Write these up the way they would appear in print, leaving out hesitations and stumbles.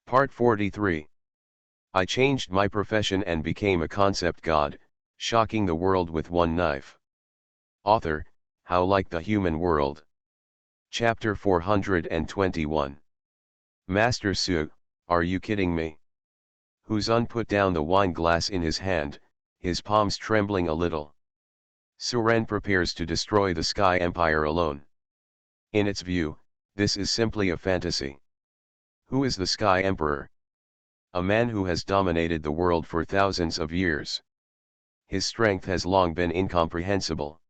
Part 43. I changed my profession and became a concept god, shocking the world with one knife. Author, How Like the Human World. Chapter 421. Master Su, are you kidding me? Huzun put down the wine glass in his hand, his palms trembling a little. Suren prepares to destroy the Sky Empire alone. In its view, this is simply a fantasy. Who is the Sky Emperor? A man who has dominated the world for thousands of years. His strength has long been incomprehensible.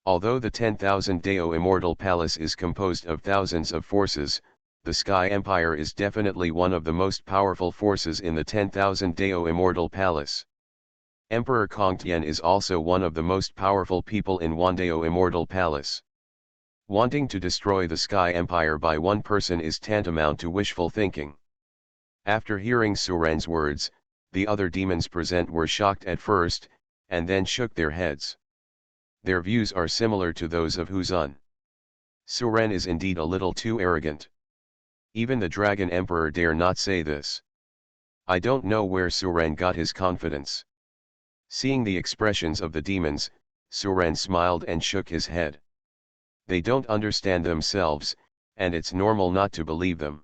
Although the 10,000 Dao Immortal Palace is composed of thousands of forces, the Sky Empire is definitely one of the most powerful forces in the 10,000 Dao Immortal Palace. Emperor Kongtian is also one of the most powerful people in Wandao Immortal Palace. Wanting to destroy the Sky Empire by one person is tantamount to wishful thinking. After hearing Suren's words, the other demons present were shocked at first, and then shook their heads. Their views are similar to those of Huzun. Suren is indeed a little too arrogant. Even the Dragon Emperor dare not say this. I don't know where Suren got his confidence. Seeing the expressions of the demons, Suren smiled and shook his head. They don't understand themselves, and it's normal not to believe them.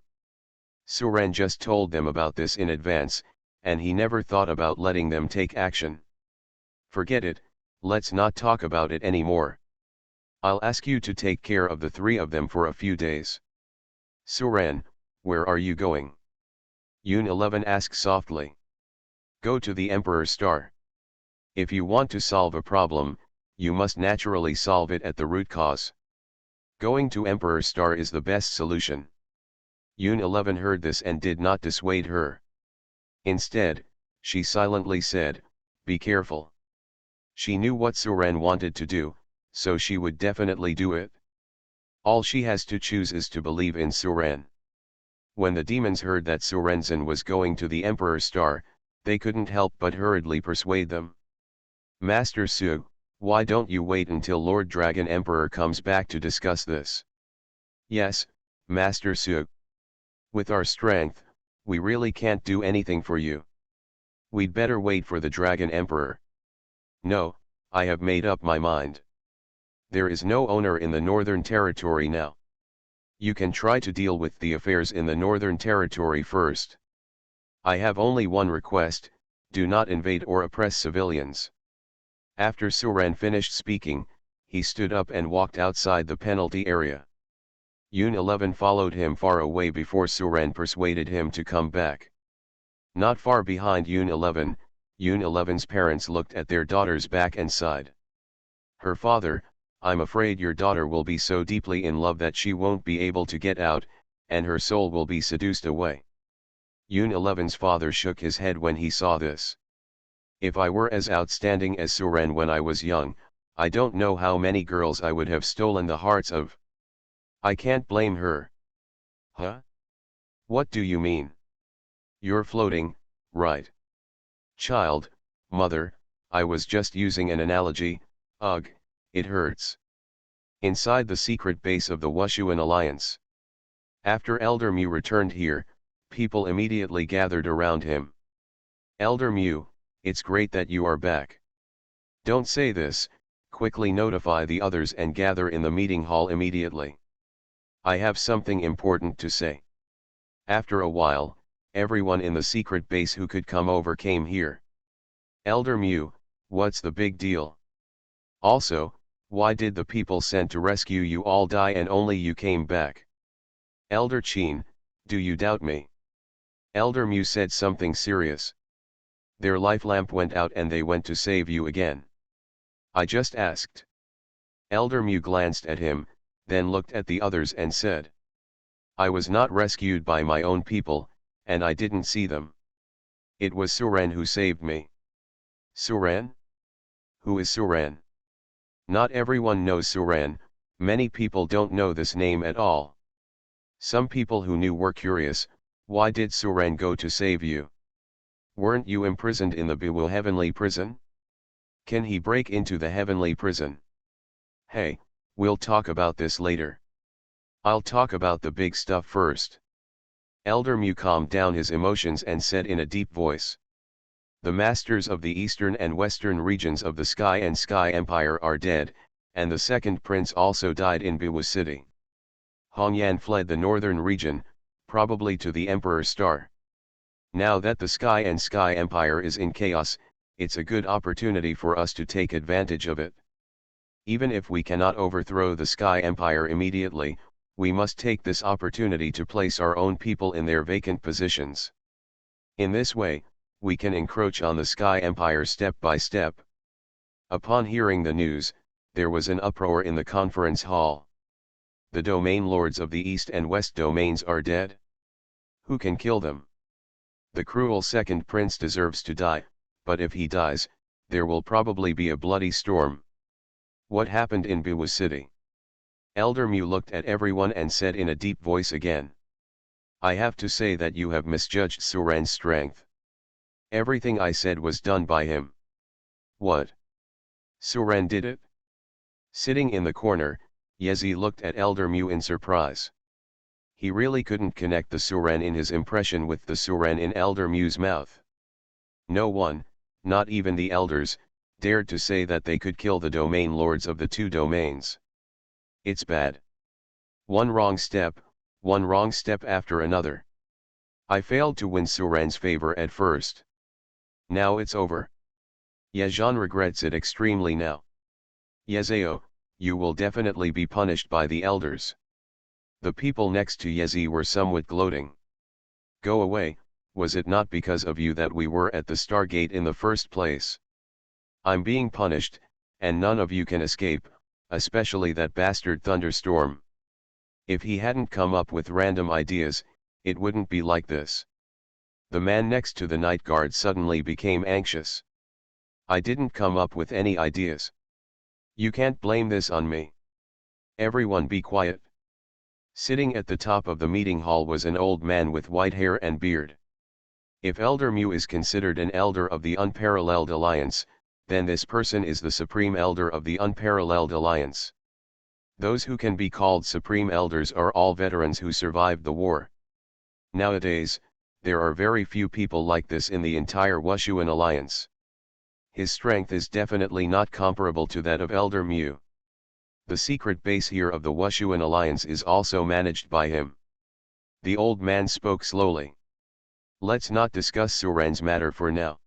Suren just told them about this in advance, and he never thought about letting them take action. Forget it, let's not talk about it anymore. I'll ask you to take care of the three of them for a few days. Suren, where are you going? Yun 11 asked softly. Go to the Emperor's Star. If you want to solve a problem, you must naturally solve it at the root cause. Going to Emperor's Star is the best solution. Yun 11 heard this and did not dissuade her. Instead, she silently said, be careful. She knew what Suren wanted to do, so she would definitely do it. All she has to choose is to believe in Suren. When the demons heard that Surenzen was going to the Emperor's Star, they couldn't help but hurriedly persuade them. Master Su, why don't you wait until Lord Dragon Emperor comes back to discuss this? Yes, Master Su. With our strength, we really can't do anything for you. We'd better wait for the Dragon Emperor. No, I have made up my mind. There is no owner in the Northern Territory now. You can try to deal with the affairs in the Northern Territory first. I have only one request, do not invade or oppress civilians. After Suren finished speaking, he stood up and walked outside the penalty area. Yun 11 followed him far away before Suren persuaded him to come back. Not far behind Yun 11, Yun 11's parents looked at their daughter's back and sighed. Her father, I'm afraid your daughter will be so deeply in love that she won't be able to get out, and her soul will be seduced away. Yun 11's father shook his head when he saw this. If I were as outstanding as Suren when I was young, I don't know how many girls I would have stolen the hearts of. I can't blame her. Huh? What do you mean? You're floating, right? Child, mother, I was just using an analogy, ugh, it hurts. Inside the secret base of the Wushuan Alliance. After Elder Mu returned here, people immediately gathered around him. Elder Mu, it's great that you are back. Don't say this, quickly notify the others and gather in the meeting hall immediately. I have something important to say. After a while, everyone in the secret base who could come over came here. Elder Mu, what's the big deal? Also, why did the people sent to rescue you all die and only you came back? Elder Qin, do you doubt me? Elder Mu said something serious. Their life lamp went out and they went to save you again. I just asked. Elder Mu glanced at him, then looked at the others and said. I was not rescued by my own people, and I didn't see them. It was Suren who saved me. Suren? Who is Suren? Not everyone knows Suren, many people don't know this name at all. Some people who knew were curious, why did Suren go to save you? Weren't you imprisoned in the Biwu heavenly prison? Can he break into the heavenly prison? Hey, we'll talk about this later. I'll talk about the big stuff first. Elder Mu calmed down his emotions and said in a deep voice. The masters of the eastern and western regions of the Sky and Sky Empire are dead, and the second prince also died in Biwa city. Hongyan fled the northern region, probably to the Emperor's star. Now that the Sky and Sky Empire is in chaos, it's a good opportunity for us to take advantage of it. Even if we cannot overthrow the Sky Empire immediately, we must take this opportunity to place our own people in their vacant positions. In this way, we can encroach on the Sky Empire step by step. Upon hearing the news, there was an uproar in the conference hall. The domain lords of the East and West domains are dead. Who can kill them? The cruel second prince deserves to die, but if he dies, there will probably be a bloody storm. What happened in Biwa city? Elder Mu looked at everyone and said in a deep voice again. I have to say that you have misjudged Suren's strength. Everything I said was done by him. What? Suren did it? Sitting in the corner, Yezi looked at Elder Mu in surprise. He really couldn't connect the Suren in his impression with the Suren in Elder Mu's mouth. No one, not even the elders, dared to say that they could kill the domain lords of the two domains. It's bad. One wrong step after another. I failed to win Suren's favor at first. Now it's over. Yejan regrets it extremely now. Yezeo, you will definitely be punished by the elders. The people next to Yezi were somewhat gloating. Go away, was it not because of you that we were at the Stargate in the first place? I'm being punished, and none of you can escape, especially that bastard Thunderstorm. If he hadn't come up with random ideas, it wouldn't be like this. The man next to the night guard suddenly became anxious. I didn't come up with any ideas. You can't blame this on me. Everyone be quiet. Sitting at the top of the meeting hall was an old man with white hair and beard. If Elder Mu is considered an elder of the Unparalleled Alliance, then this person is the Supreme Elder of the Unparalleled Alliance. Those who can be called Supreme Elders are all veterans who survived the war. Nowadays, there are very few people like this in the entire Wushuan Alliance. His strength is definitely not comparable to that of Elder Mu. The secret base here of the Wushuan Alliance is also managed by him. The old man spoke slowly. Let's not discuss Suren's matter for now.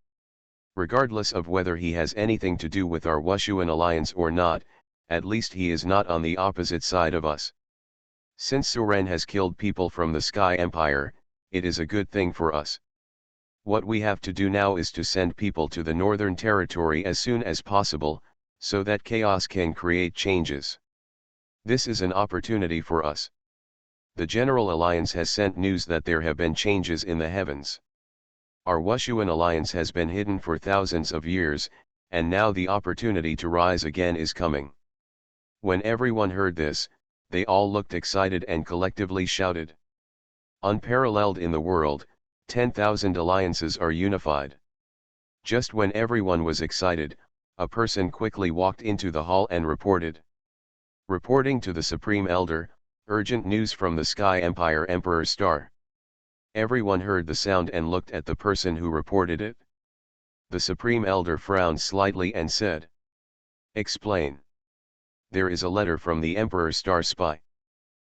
Regardless of whether he has anything to do with our Wushuan Alliance or not, at least he is not on the opposite side of us. Since Suren has killed people from the Sky Empire, it is a good thing for us. What we have to do now is to send people to the Northern Territory as soon as possible, so that chaos can create changes. This is an opportunity for us. The General Alliance has sent news that there have been changes in the heavens. Our Wushuan Alliance has been hidden for thousands of years, and now the opportunity to rise again is coming. When everyone heard this, they all looked excited and collectively shouted. Unparalleled in the world, 10,000 alliances are unified. Just when everyone was excited, a person quickly walked into the hall and reported. Reporting to the Supreme Elder, urgent news from the Sky Empire Emperor Star. Everyone heard the sound and looked at the person who reported it. The Supreme Elder frowned slightly and said. Explain. There is a letter from the Emperor Star Spy.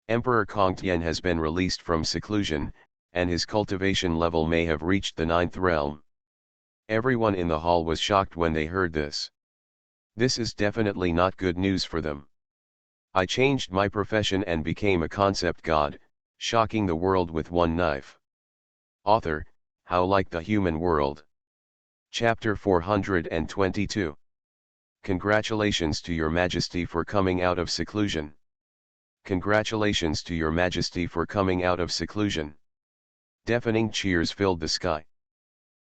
Emperor Kongtian has been released from seclusion, and his cultivation level may have reached the 9th realm. Everyone in the hall was shocked when they heard this. This is definitely not good news for them. I changed my profession and became a concept god, shocking the world with one knife. Author, How Like the Human World. Chapter 422. Congratulations to Your Majesty for coming out of seclusion. Congratulations to Your Majesty for coming out of seclusion. Deafening cheers filled the sky.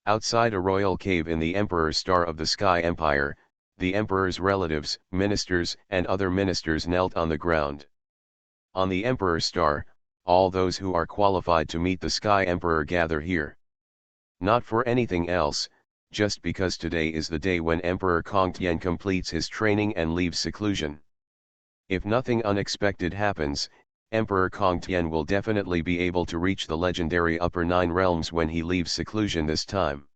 Outside a royal cave in the Emperor's Star of the Sky Empire, the Emperor's relatives, ministers, and other ministers knelt on the ground. On the Emperor's Star, all those who are qualified to meet the Sky Emperor gather here. Not for anything else, just because today is the day when Emperor Kongtian completes his training and leaves seclusion. If nothing unexpected happens, Emperor Kongtian will definitely be able to reach the legendary upper 9 realms when he leaves seclusion this time.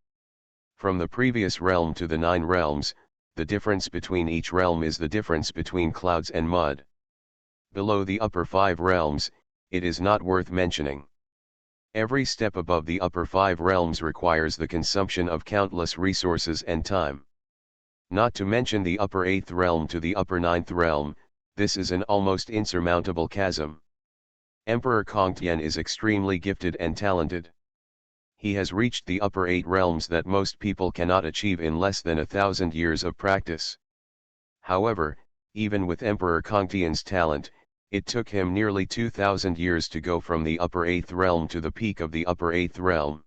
From the previous realm to the 9 realms, the difference between each realm is the difference between clouds and mud. Below the upper 5 realms, it is not worth mentioning. Every step above the upper 5 realms requires the consumption of countless resources and time. Not to mention the upper 8th realm to the upper 9th realm, this is an almost insurmountable chasm. Emperor Kongtian is extremely gifted and talented. He has reached the upper 8 realms that most people cannot achieve in less than 1,000 years of practice. However, even with Emperor Kongtian's talent, it took him nearly 2,000 years to go from the upper 8th realm to the peak of the upper 8th realm.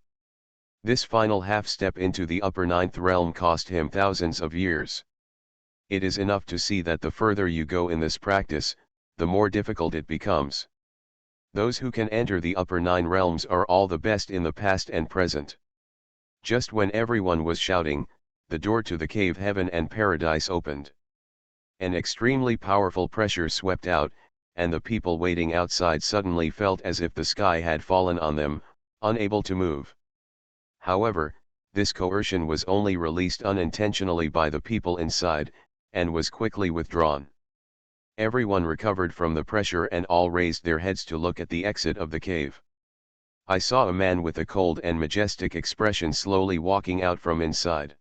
This final half step into the upper 9th realm cost him thousands of years. It is enough to see that the further you go in this practice, the more difficult it becomes. Those who can enter the upper 9 realms are all the best in the past and present. Just when everyone was shouting, the door to the cave heaven and paradise opened. An extremely powerful pressure swept out, and the people waiting outside suddenly felt as if the sky had fallen on them, unable to move. However, this coercion was only released unintentionally by the people inside, and was quickly withdrawn. Everyone recovered from the pressure and all raised their heads to look at the exit of the cave. I saw a man with a cold and majestic expression slowly walking out from inside.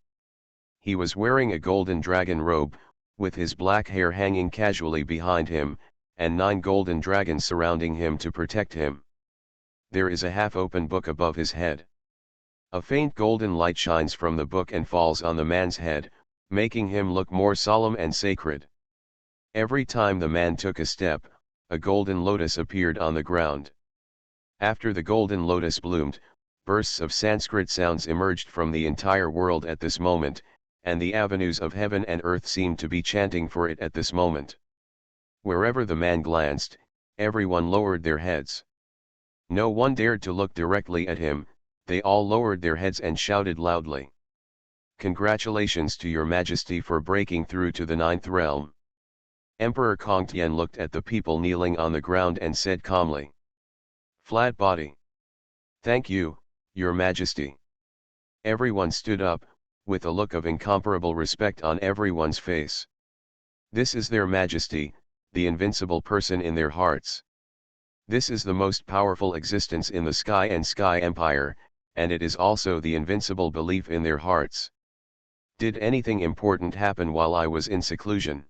He was wearing a golden dragon robe, with his black hair hanging casually behind him, and 9 golden dragons surrounding him to protect him. There is a half-open book above his head. A faint golden light shines from the book and falls on the man's head, making him look more solemn and sacred. Every time the man took a step, a golden lotus appeared on the ground. After the golden lotus bloomed, bursts of Sanskrit sounds emerged from the entire world at this moment, and the avenues of heaven and earth seemed to be chanting for it at this moment. Wherever the man glanced, everyone lowered their heads. No one dared to look directly at him, they all lowered their heads and shouted loudly. "Congratulations to your majesty for breaking through to the 9th realm." Emperor Kongtian looked at the people kneeling on the ground and said calmly. "Flat body. Thank you, your majesty." Everyone stood up, with a look of incomparable respect on everyone's face. This is their majesty, the invincible person in their hearts. This is the most powerful existence in the sky and sky empire, and it is also the invincible belief in their hearts. Did anything important happen while I was in seclusion?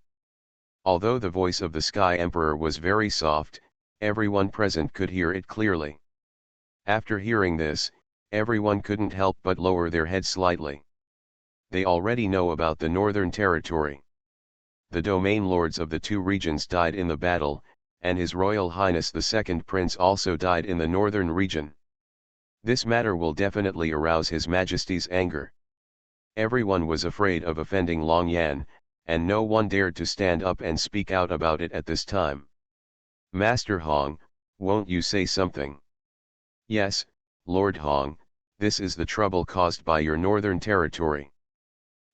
Although the voice of the Sky Emperor was very soft, everyone present could hear it clearly. After hearing this, everyone couldn't help but lower their heads slightly. They already know about the Northern Territory. The domain lords of the 2 regions died in the battle, and His Royal Highness the Second Prince also died in the northern region. This matter will definitely arouse His Majesty's anger. Everyone was afraid of offending Long Yan, and no one dared to stand up and speak out about it at this time. "Master Hong, won't you say something?" "Yes, Lord Hong, this is the trouble caused by your Northern Territory."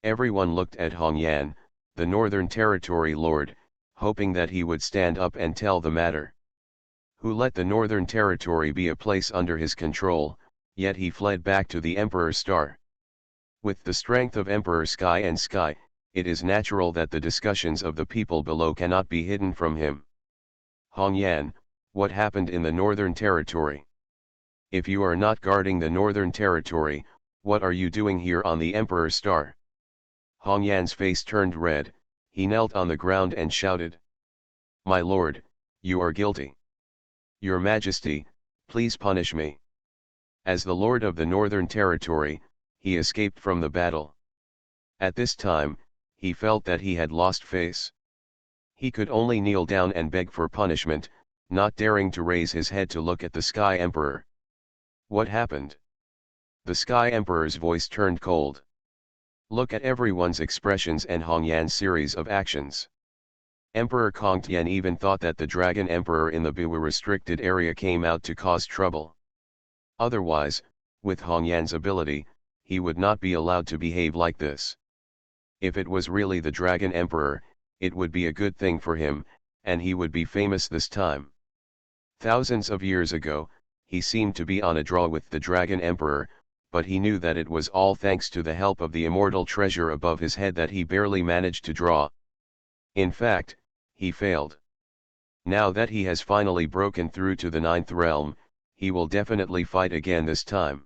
Everyone looked at Hong Yan, the Northern Territory Lord, hoping that he would stand up and tell the matter. Who let the Northern Territory be a place under his control, yet he fled back to the Emperor Star. With the strength of Emperor Sky and Sky, it is natural that the discussions of the people below cannot be hidden from him. "Hong Yan, what happened in the Northern Territory? If you are not guarding the Northern Territory, what are you doing here on the Emperor Star?" Hong Yan's face turned red, he knelt on the ground and shouted. "My lord, you are guilty. Your Majesty, please punish me." As the Lord of the Northern Territory, he escaped from the battle. At this time, he felt that he had lost face. He could only kneel down and beg for punishment, not daring to raise his head to look at the Sky Emperor. "What happened?" The Sky Emperor's voice turned cold. Look at everyone's expressions and Hong Yan's series of actions. Emperor Kongtian even thought that the Dragon Emperor in the Biwa restricted area came out to cause trouble. Otherwise, with Hong Yan's ability, he would not be allowed to behave like this. If it was really the Dragon Emperor, it would be a good thing for him, and he would be famous this time. Thousands of years ago, he seemed to be on a draw with the Dragon Emperor, but he knew that it was all thanks to the help of the immortal treasure above his head that he barely managed to draw. In fact, he failed. Now that he has finally broken through to the ninth realm, he will definitely fight again this time.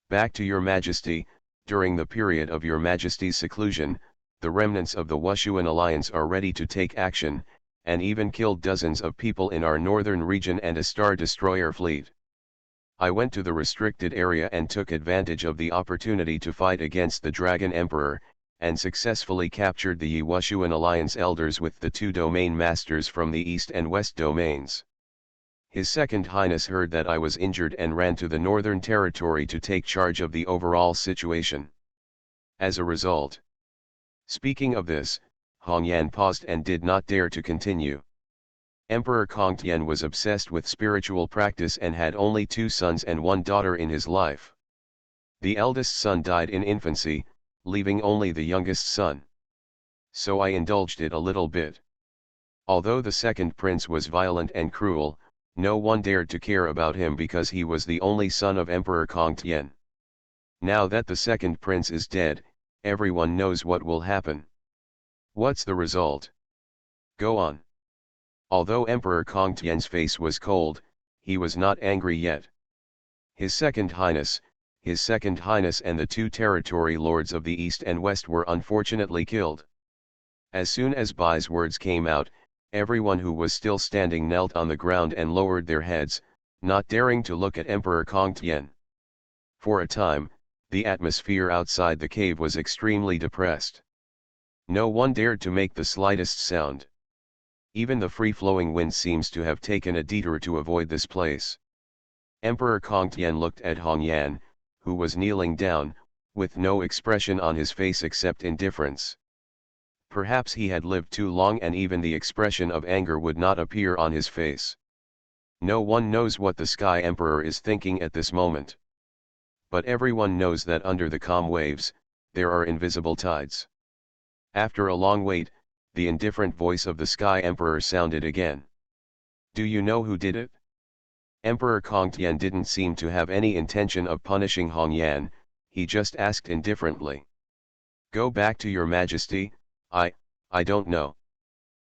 Back to your Majesty, during the period of your Majesty's seclusion, the remnants of the Wushuan alliance are ready to take action, and even killed dozens of people in our northern region and a Star Destroyer fleet. I went to the restricted area and took advantage of the opportunity to fight against the Dragon Emperor, and successfully captured the Yi Wushuan alliance elders with the two domain masters from the east and west domains. His Second Highness heard that I was injured and ran to the Northern Territory to take charge of the overall situation. As a result. Speaking of this, Hongyan paused and did not dare to continue. Emperor Kongtian was obsessed with spiritual practice and had only 2 sons and 1 daughter in his life. The eldest son died in infancy, leaving only the youngest son. So I indulged it a little bit. Although the second prince was violent and cruel, no one dared to care about him because he was the only son of Emperor Kongtian. Now that the second prince is dead, everyone knows what will happen. What's the result? Go on. Although Emperor Kongtian's face was cold, he was not angry yet. His Second Highness and the 2 territory lords of the east and west were unfortunately killed. As soon as Bai's words came out, everyone who was still standing knelt on the ground and lowered their heads, not daring to look at Emperor Kongtian. For a time, the atmosphere outside the cave was extremely depressed. No one dared to make the slightest sound. Even the free-flowing wind seems to have taken a detour to avoid this place. Emperor Kongtian looked at Hongyan, who was kneeling down, with no expression on his face except indifference. Perhaps he had lived too long and even the expression of anger would not appear on his face. No one knows what the Sky Emperor is thinking at this moment. But everyone knows that under the calm waves, there are invisible tides. After a long wait, the indifferent voice of the Sky Emperor sounded again. Do you know who did it? Emperor Kongtian didn't seem to have any intention of punishing Hongyan, he just asked indifferently. Go back to your Majesty, I don't know.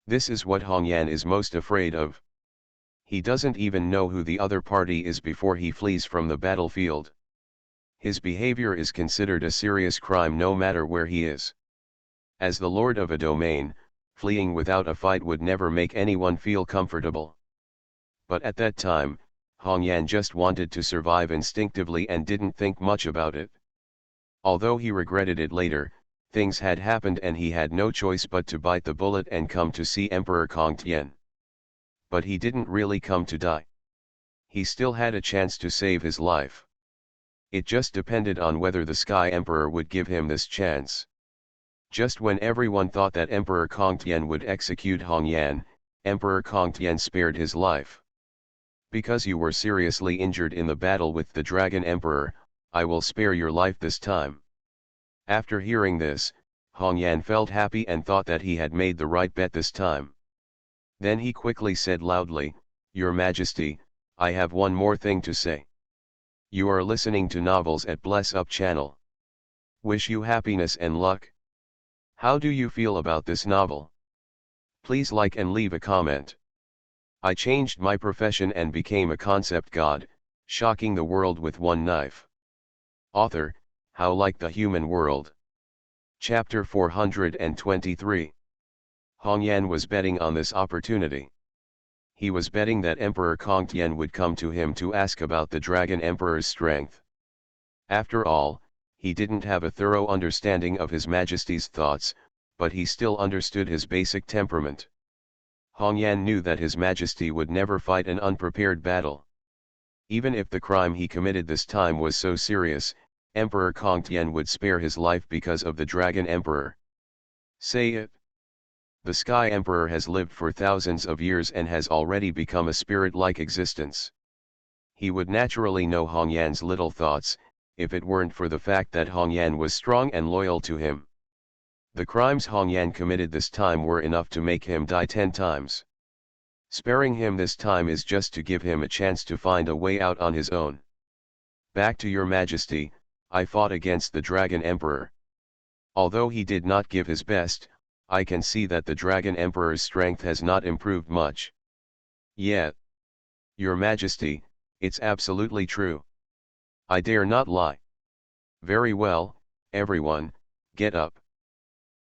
This is what Hongyan is most afraid of. He doesn't even know who the other party is before he flees from the battlefield. His behavior is considered a serious crime no matter where he is. As the lord of a domain, fleeing without a fight would never make anyone feel comfortable. But at that time, Hongyan just wanted to survive instinctively and didn't think much about it. Although he regretted it later, things had happened and he had no choice but to bite the bullet and come to see Emperor Kongtian. But he didn't really come to die. He still had a chance to save his life. It just depended on whether the Sky Emperor would give him this chance. Just when everyone thought that Emperor Kongtian would execute Hongyan, Emperor Kongtian spared his life. Because you were seriously injured in the battle with the Dragon Emperor, I will spare your life this time. After hearing this, Hongyan felt happy and thought that he had made the right bet this time. Then he quickly said loudly, Your Majesty, I have one more thing to say. You are listening to Novels at Bless Up channel. Wish you happiness and luck. How do you feel about this novel? Please like and leave a comment. I changed my profession and became a concept god, shocking the world with one knife. Author, How Like the Human World. Chapter 423. Hongyan was betting on this opportunity. He was betting that Emperor Kongtian would come to him to ask about the Dragon Emperor's strength. After all, he didn't have a thorough understanding of His Majesty's thoughts, but he still understood his basic temperament. Hongyan knew that His Majesty would never fight an unprepared battle. Even if the crime he committed this time was so serious, Emperor Kongtian would spare his life because of the Dragon Emperor. Say it. The Sky Emperor has lived for thousands of years and has already become a spirit-like existence. He would naturally know Hongyan's little thoughts, if it weren't for the fact that Hongyan was strong and loyal to him. The crimes Hongyan committed this time were enough to make him die 10 times. Sparing him this time is just to give him a chance to find a way out on his own. Back to your majesty, I fought against the Dragon Emperor. Although he did not give his best, I can see that the Dragon Emperor's strength has not improved much. Yet, your majesty, it's absolutely true. I dare not lie. Very well, everyone, get up.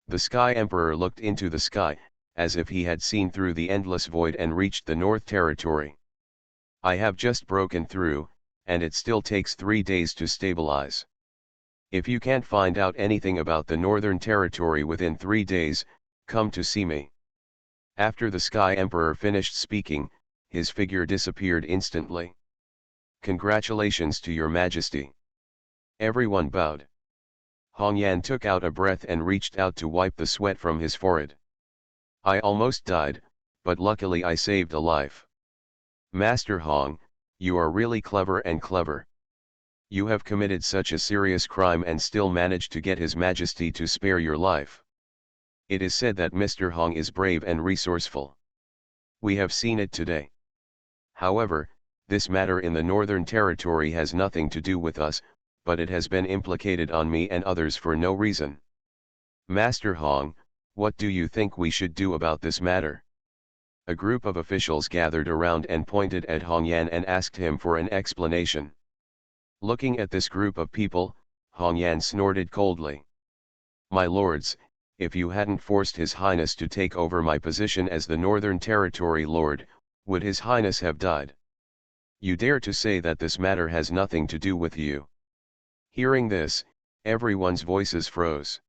The Sky Emperor looked into the sky, as if he had seen through the endless void and reached the North Territory. I have just broken through, and it still takes 3 days to stabilize. If you can't find out anything about the Northern Territory within 3 days, come to see me. After the Sky Emperor finished speaking, his figure disappeared instantly. Congratulations to your majesty. Everyone bowed. Hong Yan took out a breath and reached out to wipe the sweat from his forehead. I almost died, but luckily I saved a life. Master Hong, you are really clever and clever. You have committed such a serious crime and still managed to get His Majesty to spare your life. It is said that Mr. Hong is brave and resourceful. We have seen it today. However, this matter in the Northern Territory has nothing to do with us, but it has been implicated on me and others for no reason. Master Hong, what do you think we should do about this matter? A group of officials gathered around and pointed at Hong Yan and asked him for an explanation. Looking at this group of people, Hong Yan snorted coldly. My lords, if you hadn't forced His Highness to take over my position as the Northern Territory Lord, would His Highness have died? You dare to say that this matter has nothing to do with you? Hearing this, everyone's voices froze.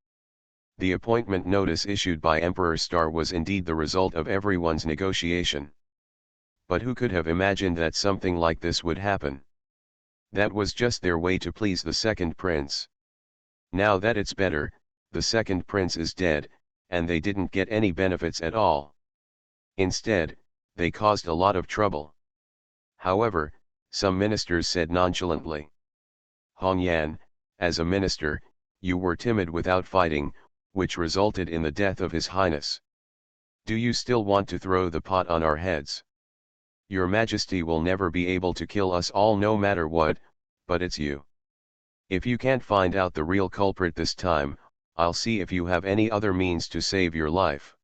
The appointment notice issued by Emperor Star was indeed the result of everyone's negotiation. But who could have imagined that something like this would happen? That was just their way to please the second prince. Now that it's better, the second prince is dead, and they didn't get any benefits at all. Instead, they caused a lot of trouble. However, some ministers said nonchalantly, Hong Yan, as a minister, you were timid without fighting, which resulted in the death of His Highness. Do you still want to throw the pot on our heads? Your Majesty will never be able to kill us all no matter what, but it's you. If you can't find out the real culprit this time, I'll see if you have any other means to save your life.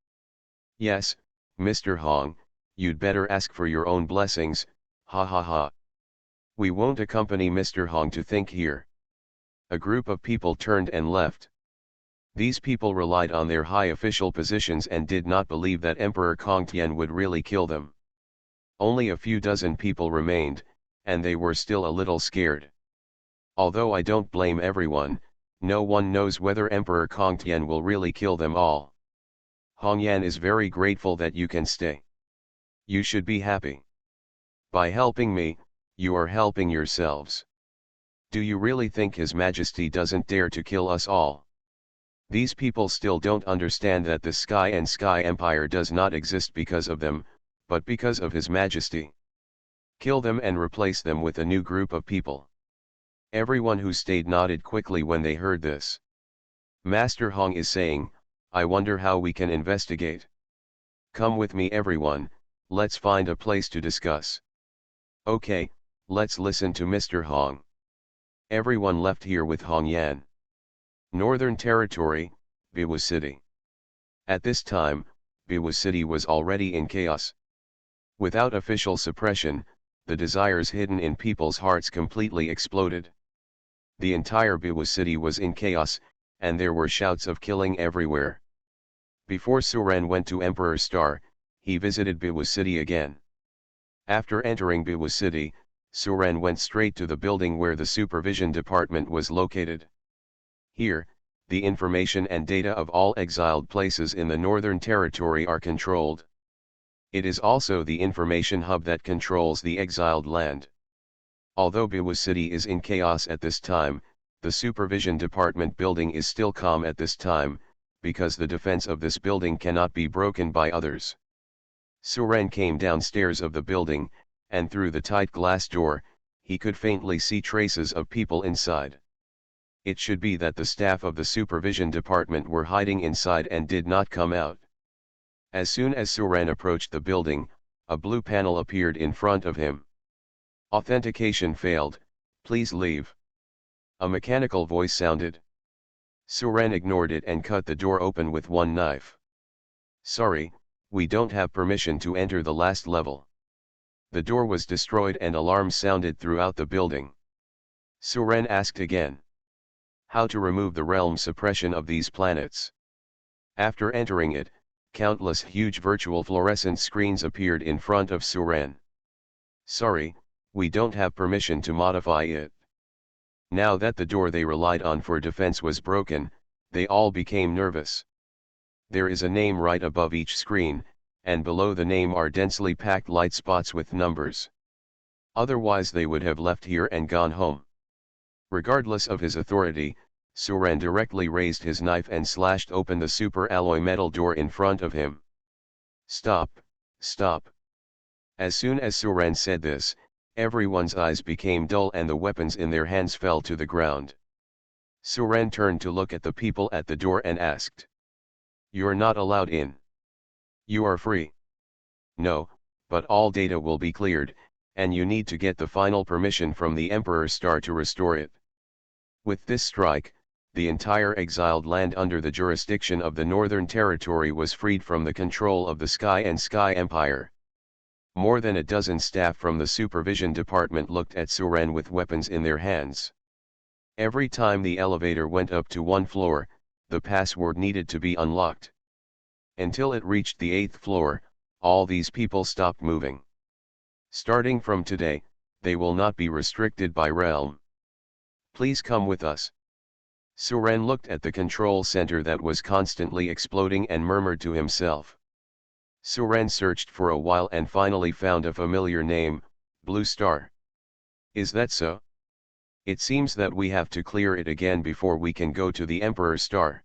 Yes, Mr. Hong, you'd better ask for your own blessings, ha ha ha. We won't accompany Mr. Hong to think here. A group of people turned and left. These people relied on their high official positions and did not believe that Emperor Kongtian would really kill them. Only a few dozen people remained, and they were still a little scared. Although I don't blame everyone, no one knows whether Emperor Kongtian will really kill them all. Hong Yan is very grateful that you can stay. You should be happy. By helping me, you are helping yourselves. Do you really think His Majesty doesn't dare to kill us all? These people still don't understand that the Sky and Sky Empire does not exist because of them, but because of His Majesty. Kill them and replace them with a new group of people. Everyone who stayed nodded quickly when they heard this. Master Hong is saying, I wonder how we can investigate. Come with me everyone, let's find a place to discuss. Okay, let's listen to Mr. Hong. Everyone left here with Hong Yan. Northern Territory, Biwa City. At this time, Biwa City was already in chaos. Without official suppression, the desires hidden in people's hearts completely exploded. The entire Biwa City was in chaos, and there were shouts of killing everywhere. Before Suren went to Emperor Star, he visited Biwa City again. After entering Biwa City, Suren went straight to the building where the supervision department was located. Here, the information and data of all exiled places in the Northern Territory are controlled. It is also the information hub that controls the exiled land. Although Biwa City is in chaos at this time, the supervision department building is still calm at this time, because the defense of this building cannot be broken by others. Suren came downstairs of the building, and through the tight glass door, he could faintly see traces of people inside. It should be that the staff of the supervision department were hiding inside and did not come out. As soon as Suren approached the building, A blue panel appeared in front of him. Authentication failed, please leave. A mechanical voice sounded. Suren ignored it and cut the door open with one knife. Sorry, we don't have permission to enter the last level. The door was destroyed and alarms sounded throughout the building. Suren asked again. How to remove the realm suppression of these planets? After entering it, countless huge virtual fluorescent screens appeared in front of Suren. Sorry, we don't have permission to modify it. Now that the door they relied on for defense was broken, they all became nervous. There is a name right above each screen, and below the name are densely packed light spots with numbers. Otherwise they would have left here and gone home. Regardless of his authority, Suren directly raised his knife and slashed open the super alloy metal door in front of him. Stop, stop. As soon as Suren said this, everyone's eyes became dull and the weapons in their hands fell to the ground. Suren turned to look at the people at the door and asked. You're not allowed in. You are free. No, but all data will be cleared, and you need to get the final permission from the Emperor Star to restore it. With this strike, the entire exiled land under the jurisdiction of the Northern Territory was freed from the control of the Sky and Sky Empire. More than a dozen staff from the Supervision Department looked at Suren with weapons in their hands. Every time the elevator went up to one floor, the password needed to be unlocked. Until it reached the 8th floor, all these people stopped moving. Starting from today, they will not be restricted by realm. Please come with us. Suren looked at the control center that was constantly exploding and murmured to himself. Suren searched for a while and finally found a familiar name, Blue Star. Is that so? It seems that we have to clear it again before we can go to the Emperor Star.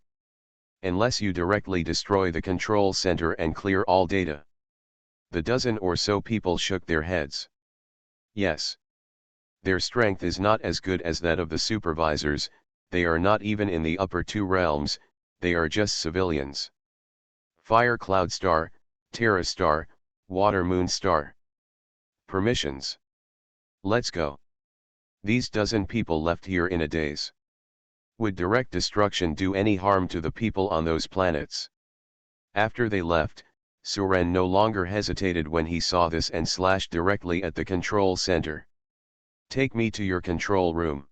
Unless you directly destroy the control center and clear all data. The dozen or so people shook their heads. Yes. Their strength is not as good as that of the supervisors, they are not even in the upper two realms, they are just civilians. Fire Cloud Star, Terra Star, Water Moon Star. Permissions. Let's go. These dozen people left here in a daze. Would direct destruction do any harm to the people on those planets? After they left, Suren no longer hesitated when he saw this and slashed directly at the control center. Take me to your control room.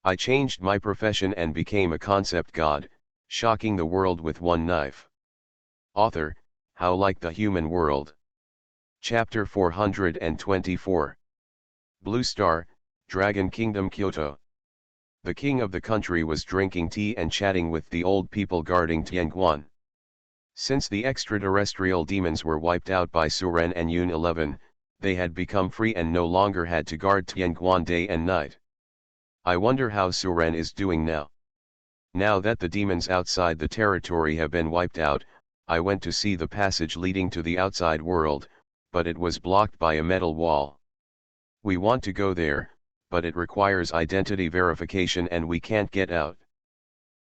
I changed my profession and became a concept god, shocking the world with one knife. Author, How Like the Human World. Chapter 424. Blue Star, Dragon Kingdom Kyoto. The king of the country was drinking tea and chatting with the old people guarding Tianguan. Since the extraterrestrial demons were wiped out by Suren and Yun 11, they had become free and no longer had to guard Tianguan day and night. I wonder how Suren is doing now. Now that the demons outside the territory have been wiped out, I went to see the passage leading to the outside world, but it was blocked by a metal wall. We want to go there, but it requires identity verification and we can't get out.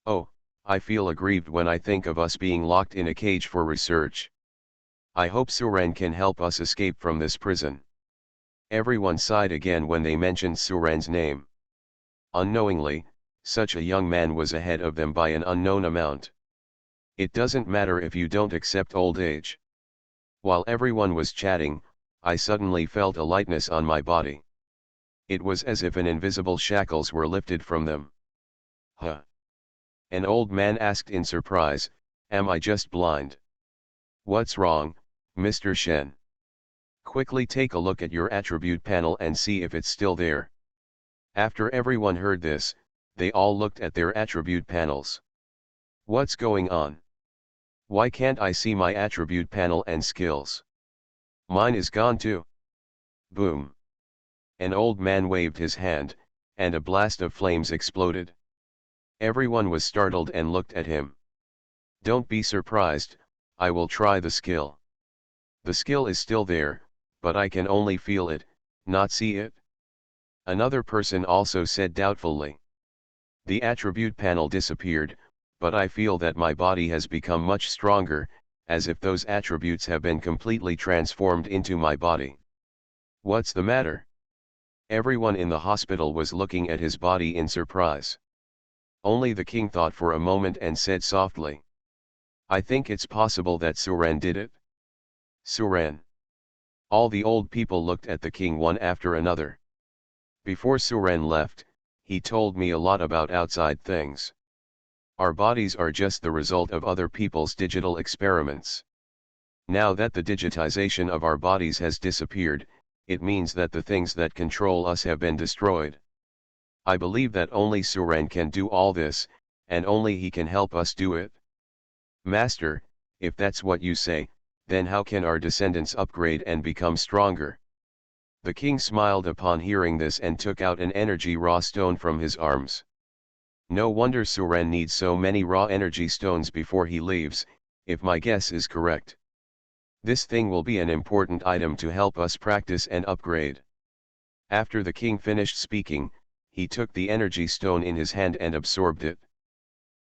Oh, I feel aggrieved when I think of us being locked in a cage for research. I hope Suren can help us escape from this prison. Everyone sighed again when they mentioned Suren's name. Unknowingly, such a young man was ahead of them by an unknown amount. It doesn't matter if you don't accept old age. While everyone was chatting, I suddenly felt a lightness on my body. It was as if an invisible shackles were lifted from them. Huh? An old man asked in surprise, am I just blind? What's wrong, Mr. Shen? Quickly take a look at your attribute panel and see if it's still there. After everyone heard this, they all looked at their attribute panels. What's going on? Why can't I see my attribute panel and skills? Mine is gone too. Boom. An old man waved his hand, and a blast of flames exploded. Everyone was startled and looked at him. Don't be surprised, I will try the skill. The skill is still there, but I can only feel it, not see it. Another person also said doubtfully. The attribute panel disappeared, but I feel that my body has become much stronger, as if those attributes have been completely transformed into my body. What's the matter? Everyone in the hospital was looking at his body in surprise. Only the king thought for a moment and said softly, "I think it's possible that Suren did it." Suren. All the old people looked at the king one after another. Before Suren left, he told me a lot about outside things. Our bodies are just the result of other people's digital experiments. Now that the digitization of our bodies has disappeared, it means that the things that control us have been destroyed. I believe that only Suren can do all this, and only he can help us do it. Master, if that's what you say, then how can our descendants upgrade and become stronger? The king smiled upon hearing this and took out an energy raw stone from his arms. No wonder Suren needs so many raw energy stones before he leaves, if my guess is correct. This thing will be an important item to help us practice and upgrade. After the king finished speaking, he took the energy stone in his hand and absorbed it.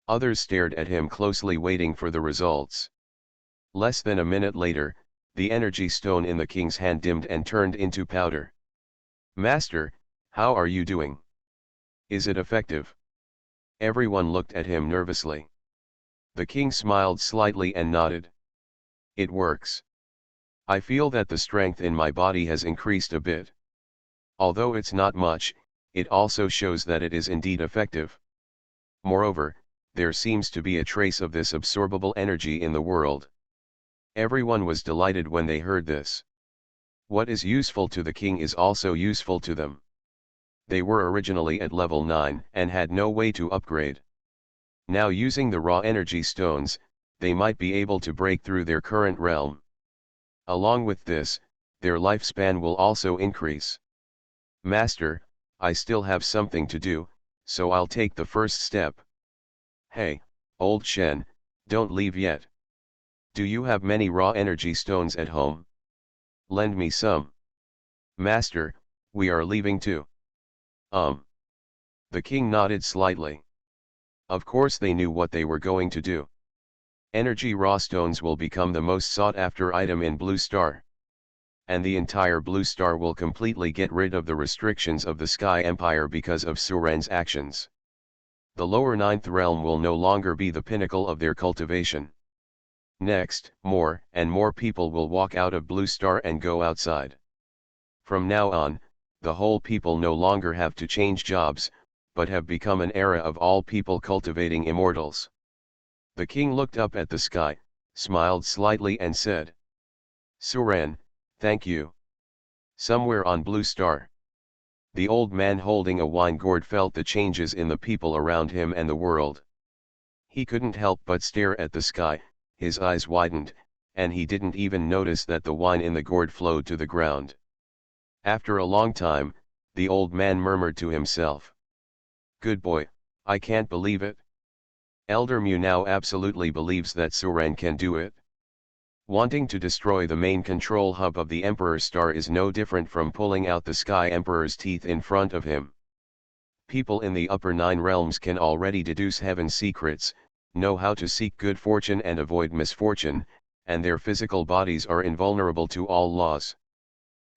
Others stared at him closely, waiting for the results. Less than a minute later, the energy stone in the king's hand dimmed and turned into powder. "Master, how are you doing? Is it effective?" Everyone looked at him nervously. The king smiled slightly and nodded. "It works. I feel that the strength in my body has increased a bit. Although it's not much, it also shows that it is indeed effective. Moreover, there seems to be a trace of this absorbable energy in the world." Everyone was delighted when they heard this. What is useful to the king is also useful to them. They were originally at level 9 and had no way to upgrade. Now, using the raw energy stones, they might be able to break through their current realm. Along with this, their lifespan will also increase. "Master, I still have something to do, so I'll take the first step." "Hey, old Shen, don't leave yet. Do you have many raw energy stones at home? Lend me some." "Master, we are leaving too." The king nodded slightly. Of course they knew what they were going to do. Energy raw stones will become the most sought after item in Blue Star. And the entire Blue Star will completely get rid of the restrictions of the Sky Empire because of Suren's actions. The lower 9th realm will no longer be the pinnacle of their cultivation. Next, more and more people will walk out of Blue Star and go outside. From now on, the whole people no longer have to change jobs, but have become an era of all people cultivating immortals. The king looked up at the sky, smiled slightly and said, "Suren, thank you." Somewhere on Blue Star, the old man holding a wine gourd felt the changes in the people around him and the world. He couldn't help but stare at the sky, his eyes widened, and he didn't even notice that the wine in the gourd flowed to the ground. After a long time, the old man murmured to himself, "Good boy, I can't believe it. Elder Mu now absolutely believes that Suren can do it." Wanting to destroy the main control hub of the Emperor's Star is no different from pulling out the Sky Emperor's teeth in front of him. People in the upper 9 realms can already deduce heaven's secrets, know how to seek good fortune and avoid misfortune, and their physical bodies are invulnerable to all laws.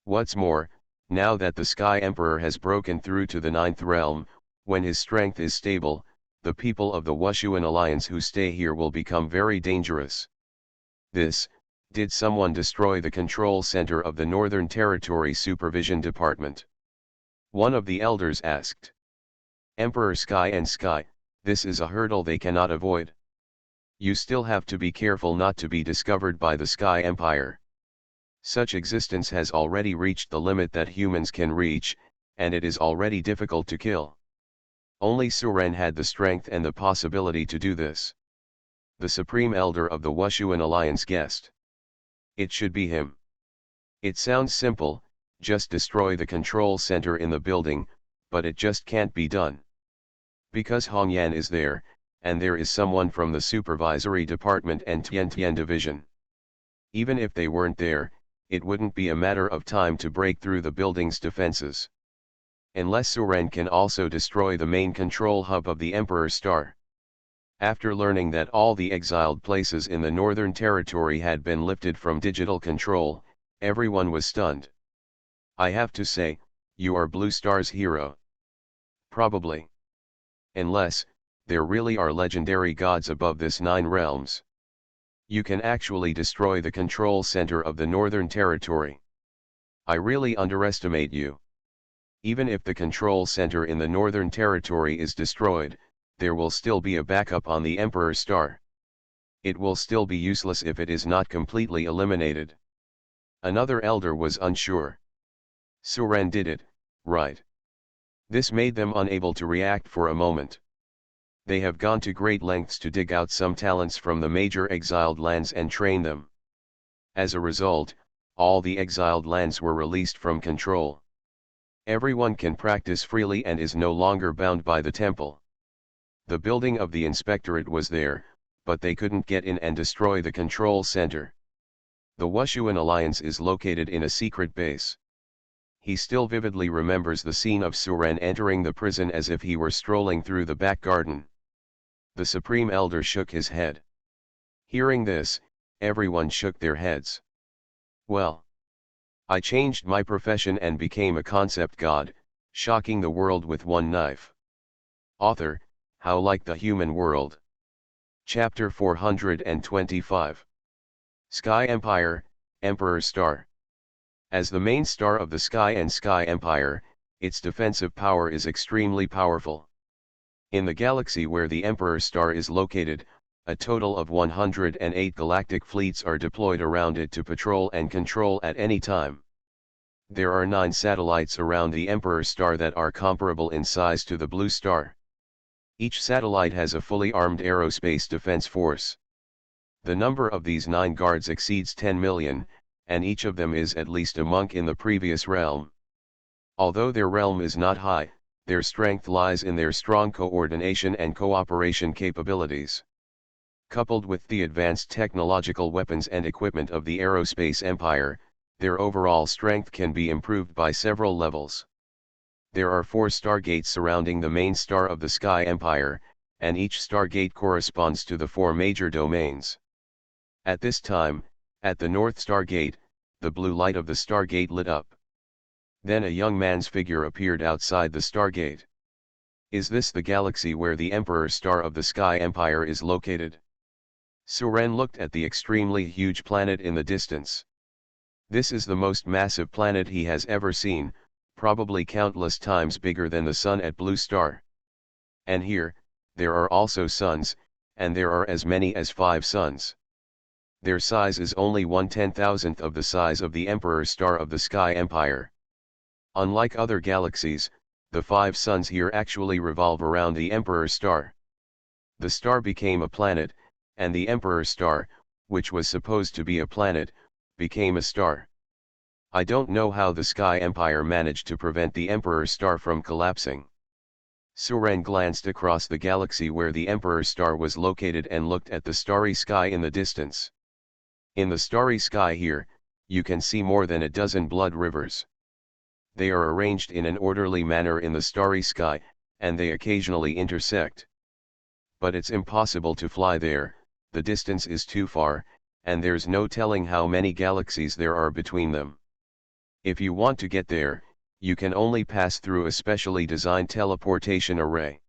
What's more, now that the Sky Emperor has broken through to the 9th realm, when his strength is stable, the people of the Wushuan Alliance who stay here will become very dangerous. Did someone destroy the control center of the Northern Territory Supervision Department? One of the elders asked. Emperor Sky and Sky, this is a hurdle they cannot avoid. You still have to be careful not to be discovered by the Sky Empire. Such existence has already reached the limit that humans can reach, and it is already difficult to kill. Only Suren had the strength and the possibility to do this. The Supreme Elder of the Wushuan Alliance guessed. It should be him. It sounds simple, just destroy the control center in the building, but it just can't be done. Because Hongyan is there, and there is someone from the Supervisory Department and Tian Division. Even if they weren't there, it wouldn't be a matter of time to break through the building's defenses. Unless Suren can also destroy the main control hub of the Emperor's Star. After learning that all the exiled places in the Northern Territory had been lifted from digital control, everyone was stunned. I have to say, you are Blue Star's hero. Probably. Unless, there really are legendary gods above this 9 realms. You can actually destroy the control center of the Northern Territory. I really underestimate you. Even if the control center in the Northern Territory is destroyed, there will still be a backup on the Emperor Star. It will still be useless if it is not completely eliminated. Another elder was unsure. Suren did it, right? This made them unable to react for a moment. They have gone to great lengths to dig out some talents from the major exiled lands and train them. As a result, all the exiled lands were released from control. Everyone can practice freely and is no longer bound by the temple. The building of the inspectorate was there, but they couldn't get in and destroy the control center. The Wushuan Alliance is located in a secret base. He still vividly remembers the scene of Suren entering the prison as if he were strolling through the back garden. The Supreme Elder shook his head. Hearing this, everyone shook their heads. Well, I changed my profession and became a concept god, shocking the world with one knife. Author, How Like the Human World. Chapter 425. Sky Empire, Emperor Star. As the main star of the Sky and Sky Empire, its defensive power is extremely powerful. In the galaxy where the Emperor Star is located, a total of 108 galactic fleets are deployed around it to patrol and control at any time. There are 9 satellites around the Emperor Star that are comparable in size to the Blue Star. Each satellite has a fully armed aerospace defense force. The number of these 9 guards exceeds 10 million, and each of them is at least a monk in the previous realm. Although their realm is not high, their strength lies in their strong coordination and cooperation capabilities. Coupled with the advanced technological weapons and equipment of the aerospace empire, their overall strength can be improved by several levels. There are 4 stargates surrounding the main star of the Sky Empire, and each stargate corresponds to the 4 major domains. At this time, at the North Stargate, the blue light of the stargate lit up. Then a young man's figure appeared outside the stargate. Is this the galaxy where the Emperor Star of the Sky Empire is located? Suren looked at the extremely huge planet in the distance. This is the most massive planet he has ever seen, probably countless times bigger than the Sun at Blue Star. And here, there are also suns, and there are as many as 5 suns. Their size is only 1/10,000th of the size of the Emperor Star of the Sky Empire. Unlike other galaxies, the 5 suns here actually revolve around the Emperor Star. The star became a planet, and the Emperor Star, which was supposed to be a planet, became a star. I don't know how the Sky Empire managed to prevent the Emperor Star from collapsing. Suren glanced across the galaxy where the Emperor Star was located and looked at the starry sky in the distance. In the starry sky here, you can see more than a dozen blood rivers. They are arranged in an orderly manner in the starry sky, and they occasionally intersect. But it's impossible to fly there, the distance is too far, and there's no telling how many galaxies there are between them. If you want to get there, you can only pass through a specially designed teleportation array.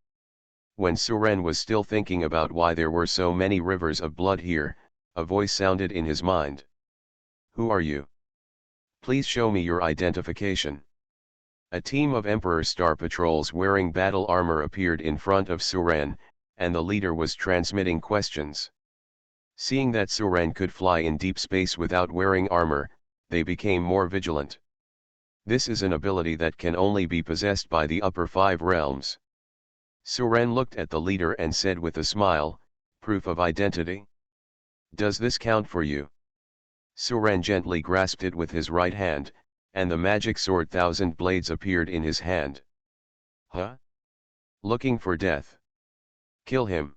When Suren was still thinking about why there were so many rivers of blood here, a voice sounded in his mind. Who are you? Please show me your identification. A team of Emperor Star patrols wearing battle armor appeared in front of Suren, and the leader was transmitting questions. Seeing that Suren could fly in deep space without wearing armor, they became more vigilant. This is an ability that can only be possessed by the upper 5 realms. Suren looked at the leader and said with a smile, "Proof of identity? Does this count for you?" Suren gently grasped it with his right hand, and the magic sword Thousand Blades appeared in his hand. Huh? Looking for death? Kill him.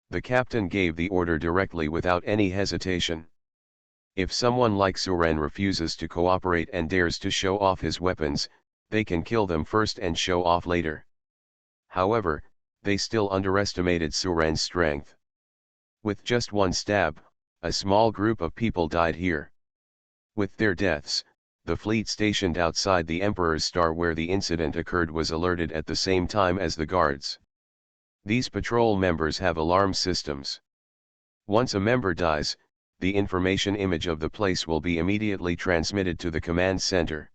The captain gave the order directly without any hesitation. If someone like Suren refuses to cooperate and dares to show off his weapons, they can kill them first and show off later. However, They still underestimated Suren's strength. With just one stab, a small group of people died here. With their deaths, the fleet stationed outside the Emperor's Star where the incident occurred was alerted at the same time as the guards. These patrol members have alarm systems. Once a member dies, the information image of the place will be immediately transmitted to the command center.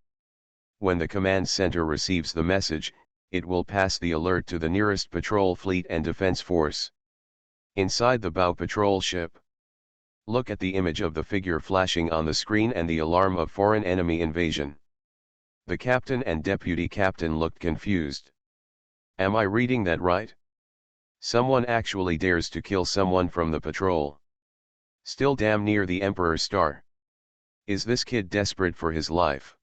When the command center receives the message, it will pass the alert to the nearest patrol fleet and defense force. Inside the bow patrol ship. Look at the image of the figure flashing on the screen and the alarm of foreign enemy invasion. The captain and deputy captain looked confused. Am I reading that right? Someone actually dares to kill someone from the patrol. Still damn near the Emperor's Star. Is this kid desperate for his life?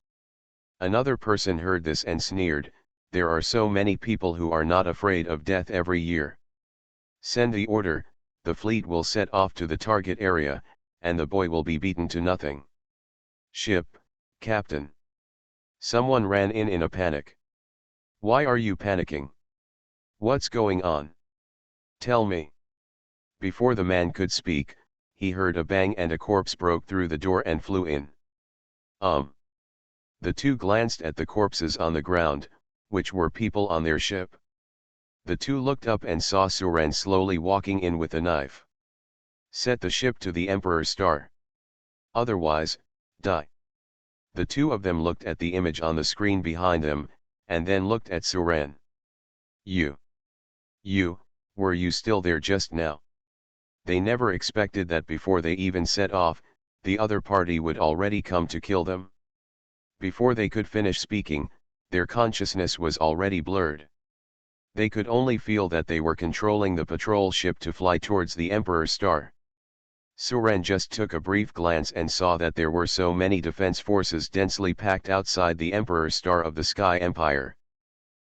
Another person heard this and sneered, there are so many people who are not afraid of death every year. Send the order, the fleet will set off to the target area, and the boy will be beaten to nothing. Ship, Captain. Someone ran in a panic. Why are you panicking? What's going on? Tell me. Before the man could speak, he heard a bang and a corpse broke through the door and flew in. The two glanced at the corpses on the ground, which were people on their ship. The two looked up and saw Suren slowly walking in with a knife. Set the ship to the Emperor's Star. Otherwise, die. The two of them looked at the image on the screen behind them, and then looked at Suren. You, were you still there just now? They never expected that before they even set off, the other party would already come to kill them. Before they could finish speaking, their consciousness was already blurred. They could only feel that they were controlling the patrol ship to fly towards the Emperor's Star. Suren just took a brief glance and saw that there were so many defense forces densely packed outside the Emperor's Star of the Sky Empire.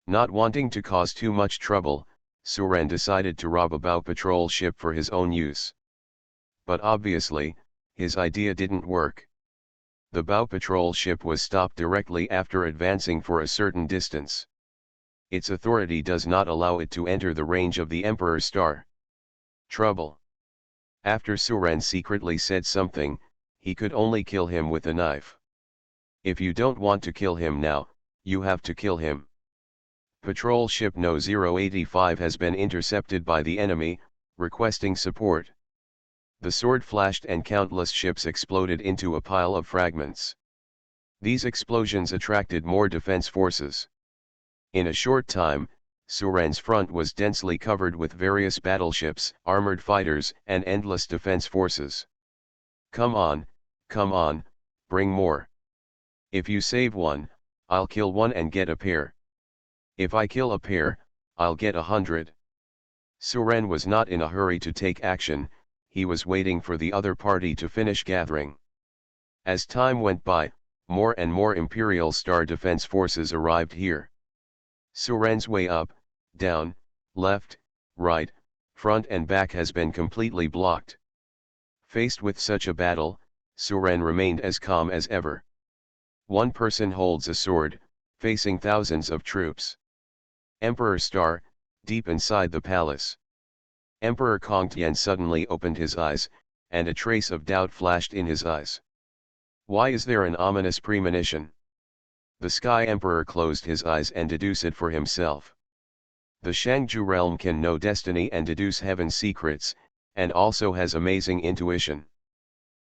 Not wanting to cause too much trouble, Suren decided to rob a bow patrol ship for his own use. But obviously, his idea didn't work. The bow patrol ship was stopped directly after advancing for a certain distance. Its authority does not allow it to enter the range of the Emperor's Star. Trouble. After Suren secretly said something, he could only kill him with a knife. If you don't want to kill him now, you have to kill him. Patrol ship No. 085 has been intercepted by the enemy, requesting support. The sword flashed and countless ships exploded into a pile of fragments. These explosions attracted more defense forces. In a short time, Suren's front was densely covered with various battleships, armored fighters, and endless defense forces. Come on, bring more. If you save one, I'll kill one and get a pair. If I kill a pair, I'll get 100. Suren was not in a hurry to take action, he was waiting for the other party to finish gathering. As time went by, more and more Imperial Star Defense forces arrived here. Suren's way up, down, left, right, front and back has been completely blocked. Faced with such a battle, Suren remained as calm as ever. One person holds a sword, facing thousands of troops. Emperor's Star, deep inside the palace. Emperor Kongtian suddenly opened his eyes, and a trace of doubt flashed in his eyes. Why is there an ominous premonition? The Sky Emperor closed his eyes and deduced it for himself. The Shangju realm can know destiny and deduce heaven's secrets, and also has amazing intuition.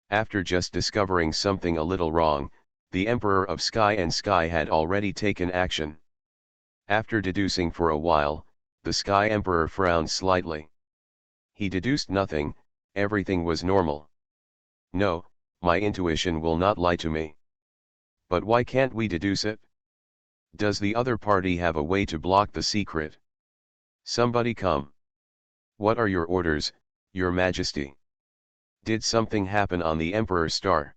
After just discovering something a little wrong, the Emperor of Sky and Sky had already taken action. After deducing for a while, the Sky Emperor frowned slightly. He deduced nothing, everything was normal. No, my intuition will not lie to me. But why can't we deduce it? Does the other party have a way to block the secret? Somebody come. What are your orders, Your Majesty? Did something happen on the Emperor's Star?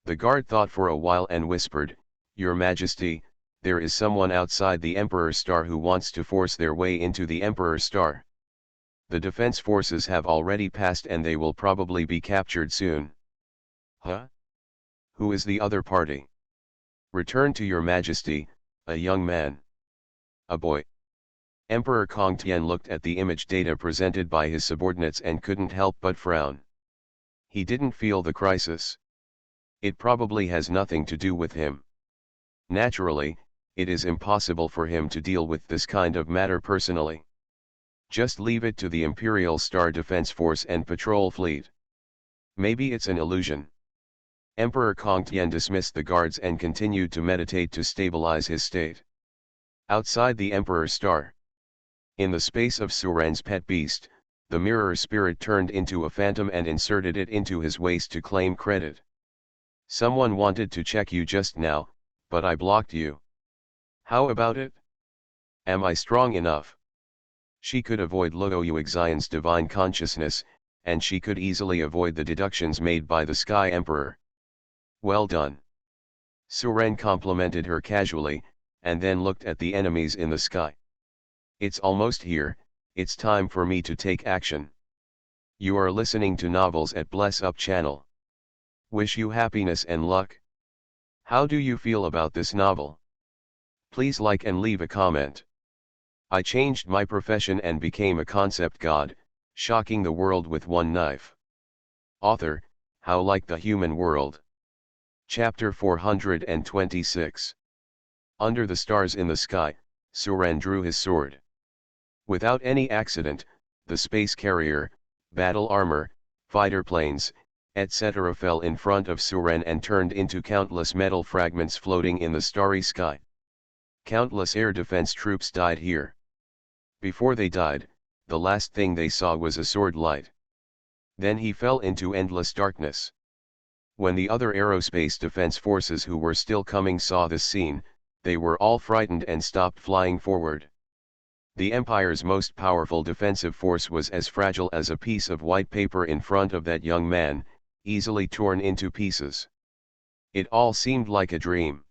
The guard thought for a while and whispered, Your Majesty, there is someone outside the Emperor's Star who wants to force their way into the Emperor's Star. The defense forces have already passed and they will probably be captured soon. Huh? Who is the other party? Return to Your Majesty, a young man. A boy. Emperor Kongtian looked at the image data presented by his subordinates and couldn't help but frown. He didn't feel the crisis. It probably has nothing to do with him. Naturally, it is impossible for him to deal with this kind of matter personally. Just leave it to the Imperial Star Defense Force and Patrol Fleet. Maybe it's an illusion. Emperor Kongtian dismissed the guards and continued to meditate to stabilize his state. Outside the Emperor's Star. In the space of Suren's pet beast, the mirror spirit turned into a phantom and inserted it into his waist to claim credit. Someone wanted to check you just now, but I blocked you. How about it? Am I strong enough? She could avoid Luo Yuxian's divine consciousness, and she could easily avoid the deductions made by the Sky Emperor. Well done. Suren complimented her casually, and then looked at the enemies in the sky. It's almost here, it's time for me to take action. You are listening to Novels at Bless Up channel. Wish you happiness and luck. How do you feel about this novel? Please like and leave a comment. I changed my profession and became a concept god, shocking the world with one knife. Author, How Like the Human World. Chapter 426. Under the stars in the sky, Suren drew his sword. Without any accident, the space carrier, battle armor, fighter planes, etc. fell in front of Suren and turned into countless metal fragments floating in the starry sky. Countless air defense troops died here. Before they died, the last thing they saw was a sword light. Then he fell into endless darkness. When the other aerospace defense forces who were still coming saw this scene, they were all frightened and stopped flying forward. The Empire's most powerful defensive force was as fragile as a piece of white paper in front of that young man, easily torn into pieces. It all seemed like a dream.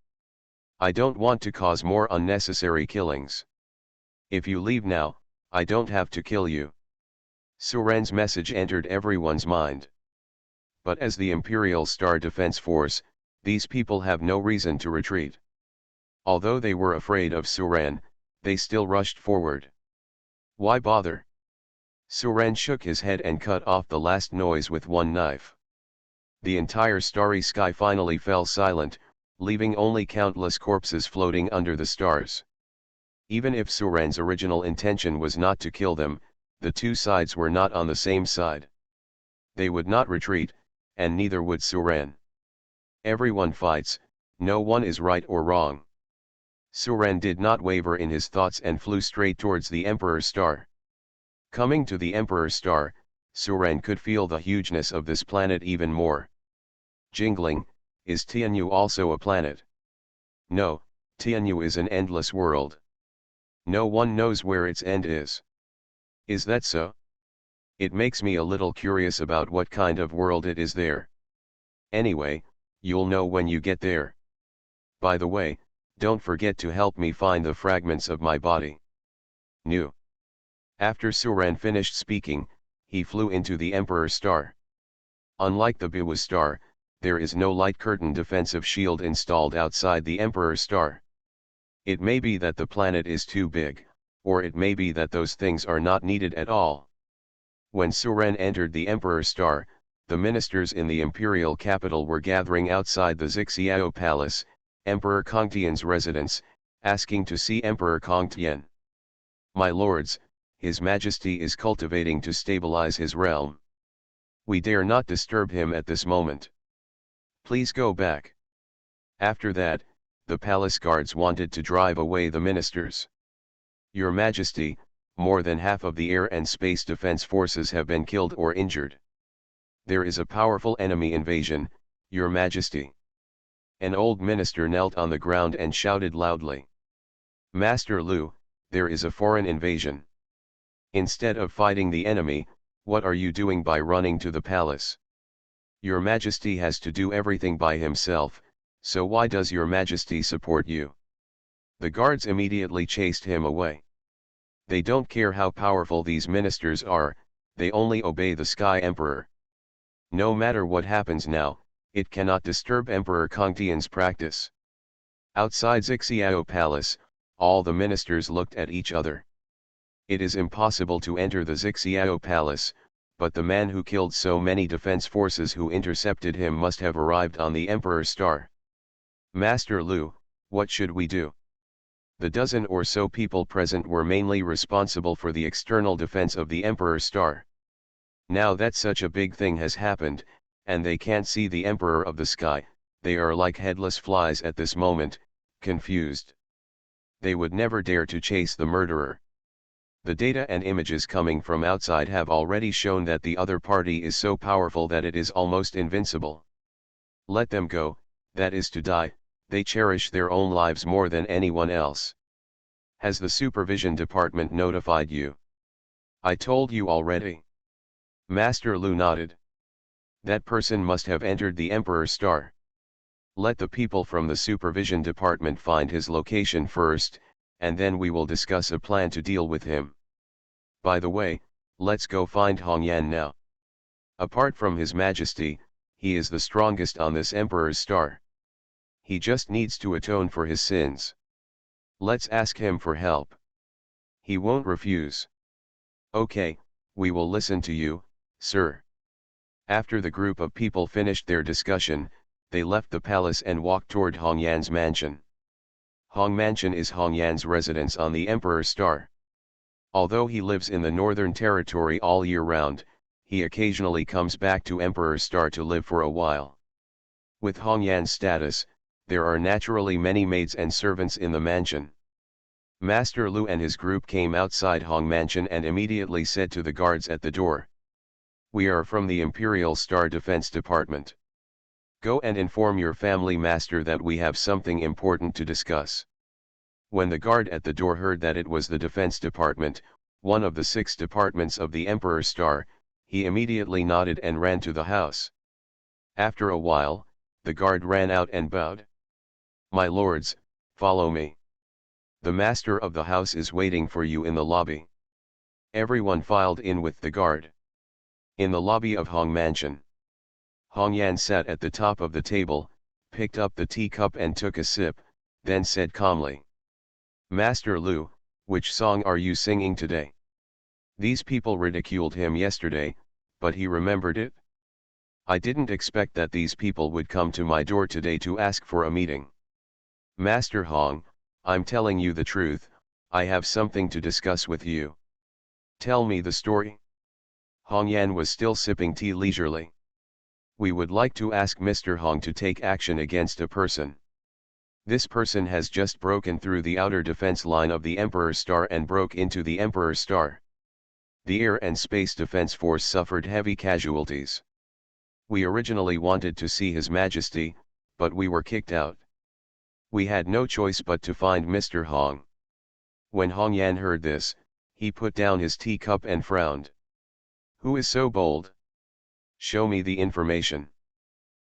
I don't want to cause more unnecessary killings. If you leave now, I don't have to kill you. Suren's message entered everyone's mind. But as the Imperial Star Defense Force, these people have no reason to retreat. Although they were afraid of Suren, they still rushed forward. Why bother? Suren shook his head and cut off the last noise with one knife. The entire starry sky finally fell silent, leaving only countless corpses floating under the stars. Even if Suren's original intention was not to kill them, the two sides were not on the same side. They would not retreat, and neither would Suren. Everyone fights, no one is right or wrong. Suren did not waver in his thoughts and flew straight towards the Emperor's Star. Coming to the Emperor's Star, Suren could feel the hugeness of this planet even more. Jingling, is Tianyu also a planet? No, Tianyu is an endless world. No one knows where its end is. Is that so? It makes me a little curious about what kind of world it is there. Anyway, you'll know when you get there. By the way, don't forget to help me find the fragments of my body. New. After Suren finished speaking, he flew into the Emperor's Star. Unlike the Biwa Star, there is no light curtain defensive shield installed outside the Emperor's Star. It may be that the planet is too big, or it may be that those things are not needed at all. When Suren entered the Emperor's Star, the ministers in the imperial capital were gathering outside the Xixiao Palace, Emperor Kongtian's residence, asking to see Emperor Kongtian. My lords, His Majesty is cultivating to stabilize his realm. We dare not disturb him at this moment. Please go back. After that, the palace guards wanted to drive away the ministers. Your Majesty, more than half of the air and space defense forces have been killed or injured. There is a powerful enemy invasion, Your Majesty. An old minister knelt on the ground and shouted loudly. Master Lu, there is a foreign invasion. Instead of fighting the enemy, what are you doing by running to the palace? Your Majesty has to do everything by himself, so why does Your Majesty support you? The guards immediately chased him away. They don't care how powerful these ministers are, they only obey the Sky Emperor. No matter what happens now, it cannot disturb Emperor Kongtian's practice. Outside Xixiao Palace, all the ministers looked at each other. It is impossible to enter the Xixiao Palace, but the man who killed so many defense forces who intercepted him must have arrived on the Emperor's star. Master Lu, what should we do? The dozen or so people present were mainly responsible for the external defense of the Emperor's star. Now that such a big thing has happened, and they can't see the Emperor of the sky, they are like headless flies at this moment, confused. They would never dare to chase the murderer. The data and images coming from outside have already shown that the other party is so powerful that it is almost invincible. Let them go, that is to die, they cherish their own lives more than anyone else. Has the supervision department notified you? I told you already. Master Lu nodded. That person must have entered the Emperor's star. Let the people from the supervision department find his location first, and then we will discuss a plan to deal with him. By the way, let's go find Hong Yan now. Apart from His Majesty, he is the strongest on this Emperor's star. He just needs to atone for his sins. Let's ask him for help. He won't refuse. Okay, we will listen to you, sir. After the group of people finished their discussion, they left the palace and walked toward Hong Yan's mansion. Hong Mansion is Hong Yan's residence on the Emperor's star. Although he lives in the Northern Territory all year round, he occasionally comes back to Emperor's star to live for a while. With Hong Yan's status, there are naturally many maids and servants in the mansion. Master Lu and his group came outside Hong Mansion and immediately said to the guards at the door, "We are from the Imperial Star Defense Department. Go and inform your family master that we have something important to discuss." When the guard at the door heard that it was the Defense Department, one of the 6 departments of the Emperor's star, he immediately nodded and ran to the house. After a while, the guard ran out and bowed. "My lords, follow me. The master of the house is waiting for you in the lobby." Everyone filed in with the guard. In the lobby of Hong Mansion, Hong Yan sat at the top of the table, picked up the teacup and took a sip, then said calmly, "Master Lu, which song are you singing today?" These people ridiculed him yesterday, but he remembered it. "I didn't expect that these people would come to my door today to ask for a meeting. Master Hong, I'm telling you the truth, I have something to discuss with you. Tell me the story." Hong Yan was still sipping tea leisurely. "We would like to ask Mr. Hong to take action against a person. This person has just broken through the outer defense line of the Emperor's star and broke into the Emperor's star. The Air and Space Defense Force suffered heavy casualties. We originally wanted to see His Majesty, but we were kicked out. We had no choice but to find Mr. Hong." When Hong Yan heard this, he put down his teacup and frowned. "Who is so bold? Show me the information."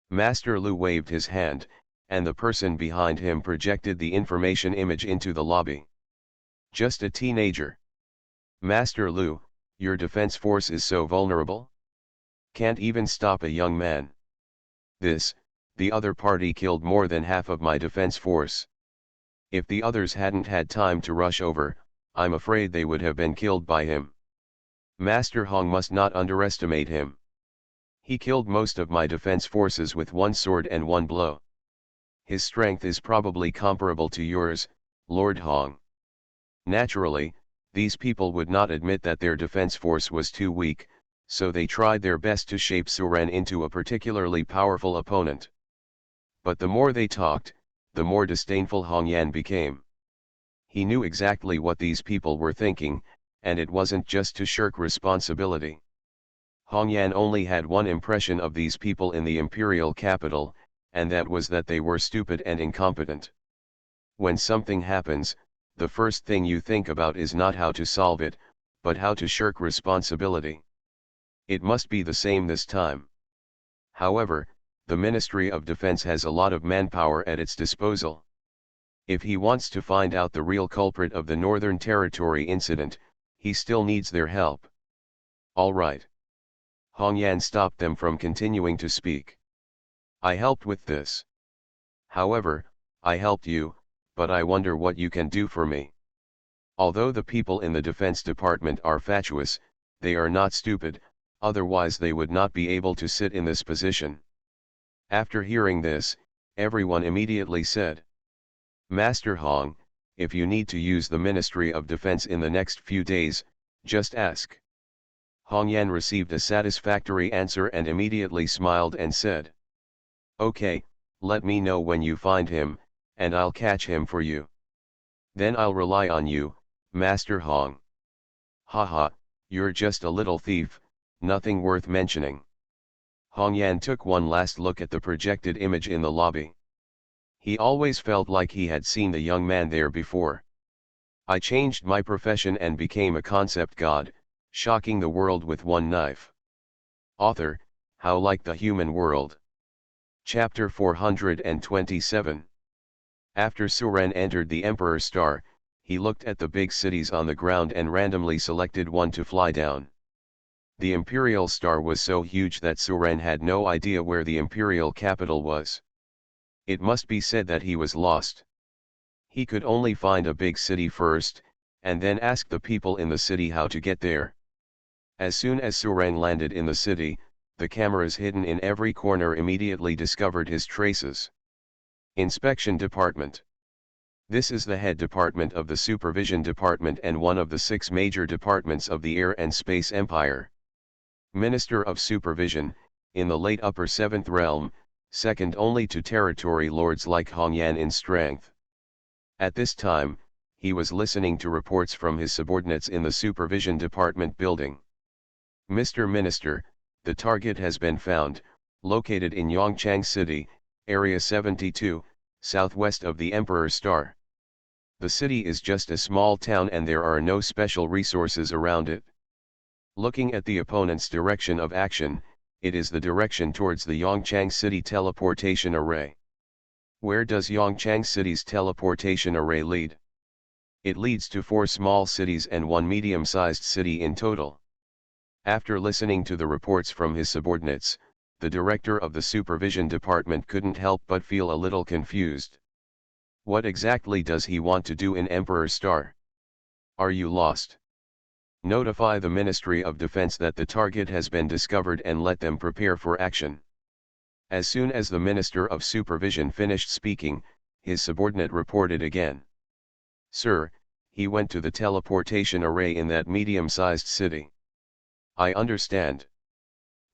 Master Lu waved his hand, and the person behind him projected the information image into the lobby. "Just a teenager. Master Lu, your defense force is so vulnerable? Can't even stop a young man. The other party killed more than half of my defense force. If the others hadn't had time to rush over, I'm afraid they would have been killed by him. Master Hong must not underestimate him. He killed most of my defense forces with one sword and one blow. His strength is probably comparable to yours, Lord Hong." Naturally, these people would not admit that their defense force was too weak, so they tried their best to shape Suren into a particularly powerful opponent. But the more they talked, the more disdainful Hong Yan became. He knew exactly what these people were thinking, and it wasn't just to shirk responsibility. Hong Yan only had one impression of these people in the imperial capital, and that was that they were stupid and incompetent. When something happens, the first thing you think about is not how to solve it, but how to shirk responsibility. It must be the same this time. However, the Ministry of Defense has a lot of manpower at its disposal. If he wants to find out the real culprit of the Northern Territory incident, he still needs their help. All right. Hong Yan stopped them from continuing to speak. "I helped with this. However, I helped you, but I wonder what you can do for me." Although the people in the Defense Department are fatuous, they are not stupid, otherwise they would not be able to sit in this position. After hearing this, everyone immediately said, "Master Hong, if you need to use the Ministry of Defense in the next few days, just ask." Hong Yan received a satisfactory answer and immediately smiled and said, "Okay, let me know when you find him, and I'll catch him for you. Then I'll rely on you, Master Hong." "Haha, you're just a little thief, nothing worth mentioning." Hong Yan took one last look at the projected image in the lobby. He always felt like he had seen the young man there before. "I changed my profession and became a concept god, shocking the world with one knife." Author, How Like the Human World. Chapter 427. After Suren entered the Emperor Star, he looked at the big cities on the ground and randomly selected one to fly down. The Imperial Star was so huge that Suren had no idea where the Imperial capital was. It must be said that he was lost. He could only find a big city first, and then ask the people in the city how to get there. As soon as Suren landed in the city, the cameras hidden in every corner immediately discovered his traces. Inspection Department. This is the head department of the Supervision Department and one of the 6 major departments of the Air and Space Empire. Minister of Supervision, in the late Upper 7th Realm, second only to territory lords like Hong Yan in strength. At this time, he was listening to reports from his subordinates in the Supervision Department building. "Mr. Minister, the target has been found, located in Yongchang City, Area 72, southwest of the Emperor Star. The city is just a small town and there are no special resources around it. Looking at the opponent's direction of action, it is the direction towards the Yongchang City teleportation array." "Where does Yongchang City's teleportation array lead?" "It leads to 4 small cities and 1 medium-sized city in total." After listening to the reports from his subordinates, the director of the Supervision Department couldn't help but feel a little confused. What exactly does he want to do in Emperor Star? Are you lost? Notify the Ministry of Defense that the target has been discovered and let them prepare for action. As soon as the Minister of Supervision finished speaking, his subordinate reported again. "Sir, he went to the teleportation array in that medium-sized city." "I understand.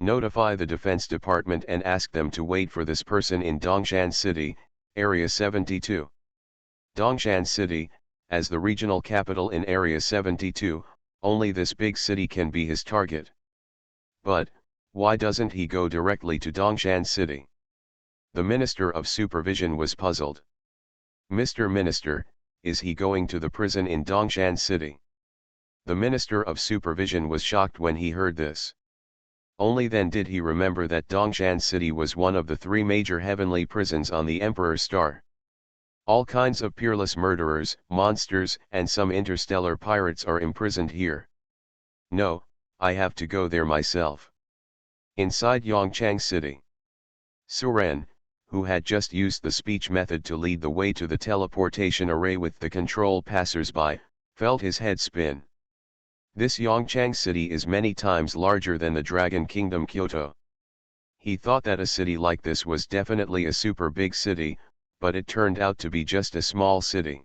Notify the Defense Department and ask them to wait for this person in Dongshan City, Area 72. Dongshan City, as the regional capital in Area 72, only this big city can be his target." "But, why doesn't he go directly to Dongshan City?" The Minister of Supervision was puzzled. "Mr. Minister, is he going to the prison in Dongshan City?" The Minister of Supervision was shocked when he heard this. Only then did he remember that Dongshan City was one of the 3 major heavenly prisons on the Emperor Star. All kinds of peerless murderers, monsters, and some interstellar pirates are imprisoned here. "No, I have to go there myself." Inside Yongchang City, Suren, who had just used the speech method to lead the way to the teleportation array with the control passers-by, felt his head spin. This Yongchang City is many times larger than the Dragon Kingdom Kyoto. He thought that a city like this was definitely a super big city, but it turned out to be just a small city.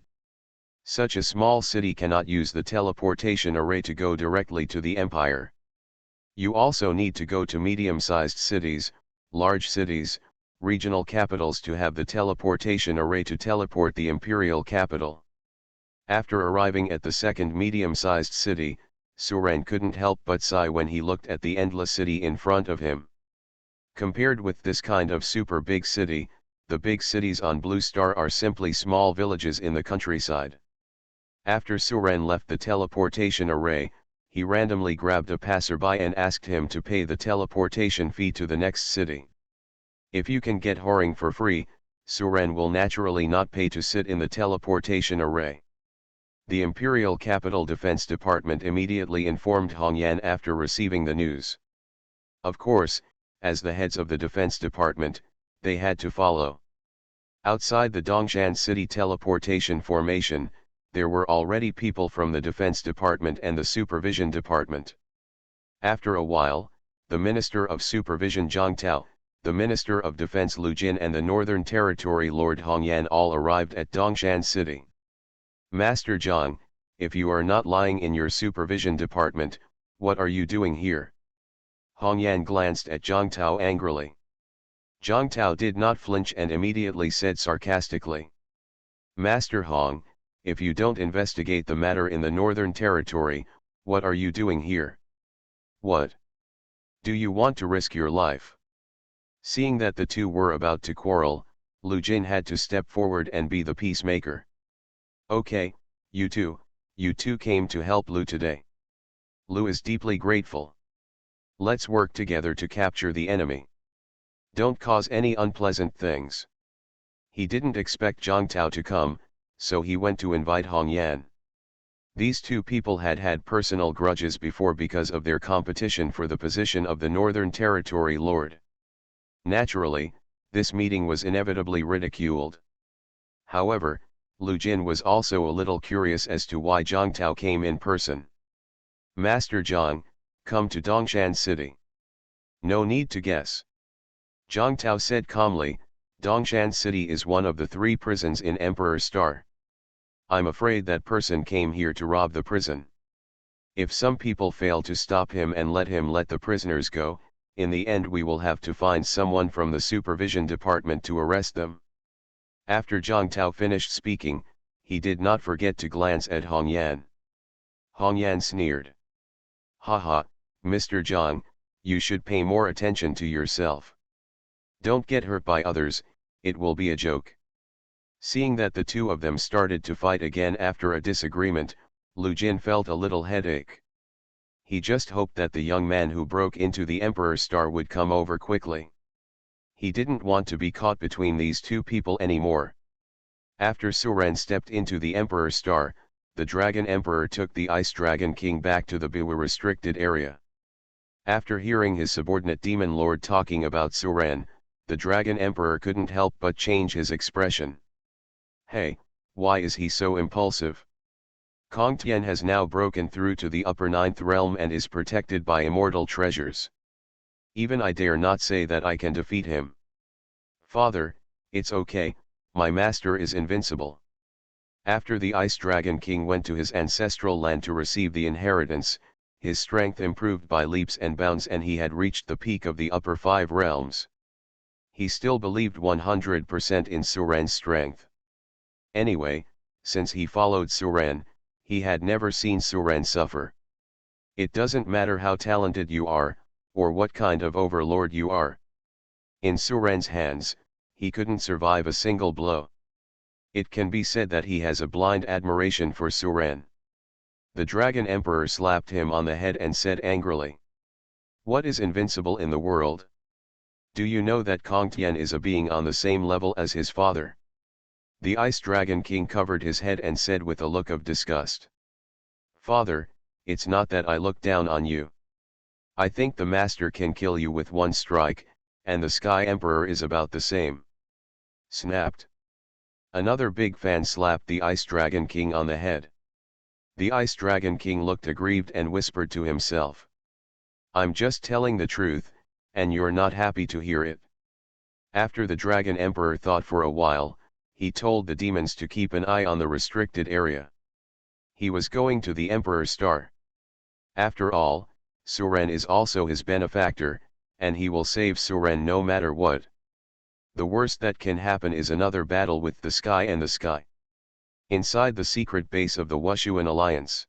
Such a small city cannot use the teleportation array to go directly to the Empire. You also need to go to medium-sized cities, large cities, regional capitals to have the teleportation array to teleport the imperial capital. After arriving at the second medium-sized city, Suren couldn't help but sigh when he looked at the endless city in front of him. Compared with this kind of super big city, the big cities on Blue Star are simply small villages in the countryside. After Suren left the teleportation array, he randomly grabbed a passerby and asked him to pay the teleportation fee to the next city. If you can get whoring for free, Suren will naturally not pay to sit in the teleportation array. The Imperial Capital Defense Department immediately informed Hong Yan after receiving the news. Of course, as the heads of the Defense Department, they had to follow. Outside the Dongshan City teleportation formation, there were already people from the Defense Department and the Supervision Department. After a while, the Minister of Supervision Zhang Tao, the Minister of Defense Lu Jin and the Northern Territory Lord Hong Yan all arrived at Dongshan City. Master Zhang, if you are not lying in your Supervision Department, what are you doing here? Hong Yan glanced at Zhang Tao angrily. Zhang Tao did not flinch and immediately said sarcastically, Master Hong, if you don't investigate the matter in the Northern Territory, what are you doing here? What? Do you want to risk your life? Seeing that the two were about to quarrel, Lu Jin had to step forward and be the peacemaker. Okay, you two came to help Lu today. Lu is deeply grateful. Let's work together to capture the enemy. Don't cause any unpleasant things. He didn't expect Zhang Tao to come, so he went to invite Hong Yan. These two people had had personal grudges before because of their competition for the position of the Northern Territory Lord. Naturally, this meeting was inevitably ridiculed. However, Lu Jin was also a little curious as to why Zhang Tao came in person. Master Zhang, come to Dongshan City. No need to guess. Zhang Tao said calmly, Dongshan City is one of the 3 prisons in Emperor Star. I'm afraid that person came here to rob the prison. If some people fail to stop him and let the prisoners go, in the end we will have to find someone from the Supervision Department to arrest them. After Zhang Tao finished speaking, he did not forget to glance at Hong Yan. Hong Yan sneered. Haha, Mr. Zhang, you should pay more attention to yourself. Don't get hurt by others, it will be a joke. Seeing that the two of them started to fight again after a disagreement, Lu Jin felt a little headache. He just hoped that the young man who broke into the Emperor Star would come over quickly. He didn't want to be caught between these two people anymore. After Suren stepped into the Emperor Star, the Dragon Emperor took the Ice Dragon King back to the Biwa restricted area. After hearing his subordinate Demon Lord talking about Suren, the Dragon Emperor couldn't help but change his expression. Hey, why is he so impulsive? Kong Tian has now broken through to the upper 9th realm and is protected by immortal treasures. Even I dare not say that I can defeat him. Father, it's okay, my master is invincible. After the Ice Dragon King went to his ancestral land to receive the inheritance, his strength improved by leaps and bounds and he had reached the peak of the upper 5 realms. He still believed 100% in Suren's strength. Anyway, since he followed Suren, he had never seen Suren suffer. It doesn't matter how talented you are, or what kind of overlord you are. In Suren's hands, he couldn't survive a single blow. It can be said that he has a blind admiration for Suren. The Dragon Emperor slapped him on the head and said angrily, "What is invincible in the world? Do you know that Kong Tian is a being on the same level as his father?" The Ice Dragon King covered his head and said with a look of disgust, "Father, it's not that I look down on you. I think the master can kill you with one strike, and the Sky Emperor is about the same." Snapped. Another big fan slapped the Ice Dragon King on the head. The Ice Dragon King looked aggrieved and whispered to himself, "I'm just telling the truth, and you're not happy to hear it." After the Dragon Emperor thought for a while, he told the demons to keep an eye on the restricted area. He was going to the Emperor Star. After all, Suren is also his benefactor, and he will save Suren no matter what. The worst that can happen is another battle with the Sky and the Sky. Inside the secret base of the Wushuan Alliance.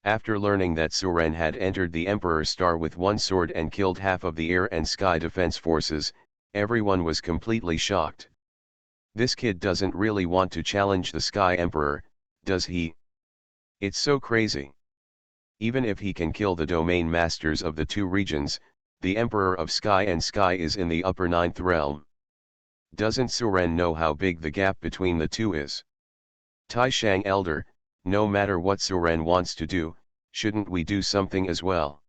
After learning that Suren had entered the Emperor Star with one sword and killed half of the air and sky defense forces, everyone was completely shocked. This kid doesn't really want to challenge the Sky Emperor, does he? It's so crazy. Even if he can kill the domain masters of the 2 regions, the Emperor of Sky and Sky is in the upper 9th realm. Doesn't Suren know how big the gap between the 2 is? Taishang Elder, no matter what Suren wants to do, shouldn't we do something as well?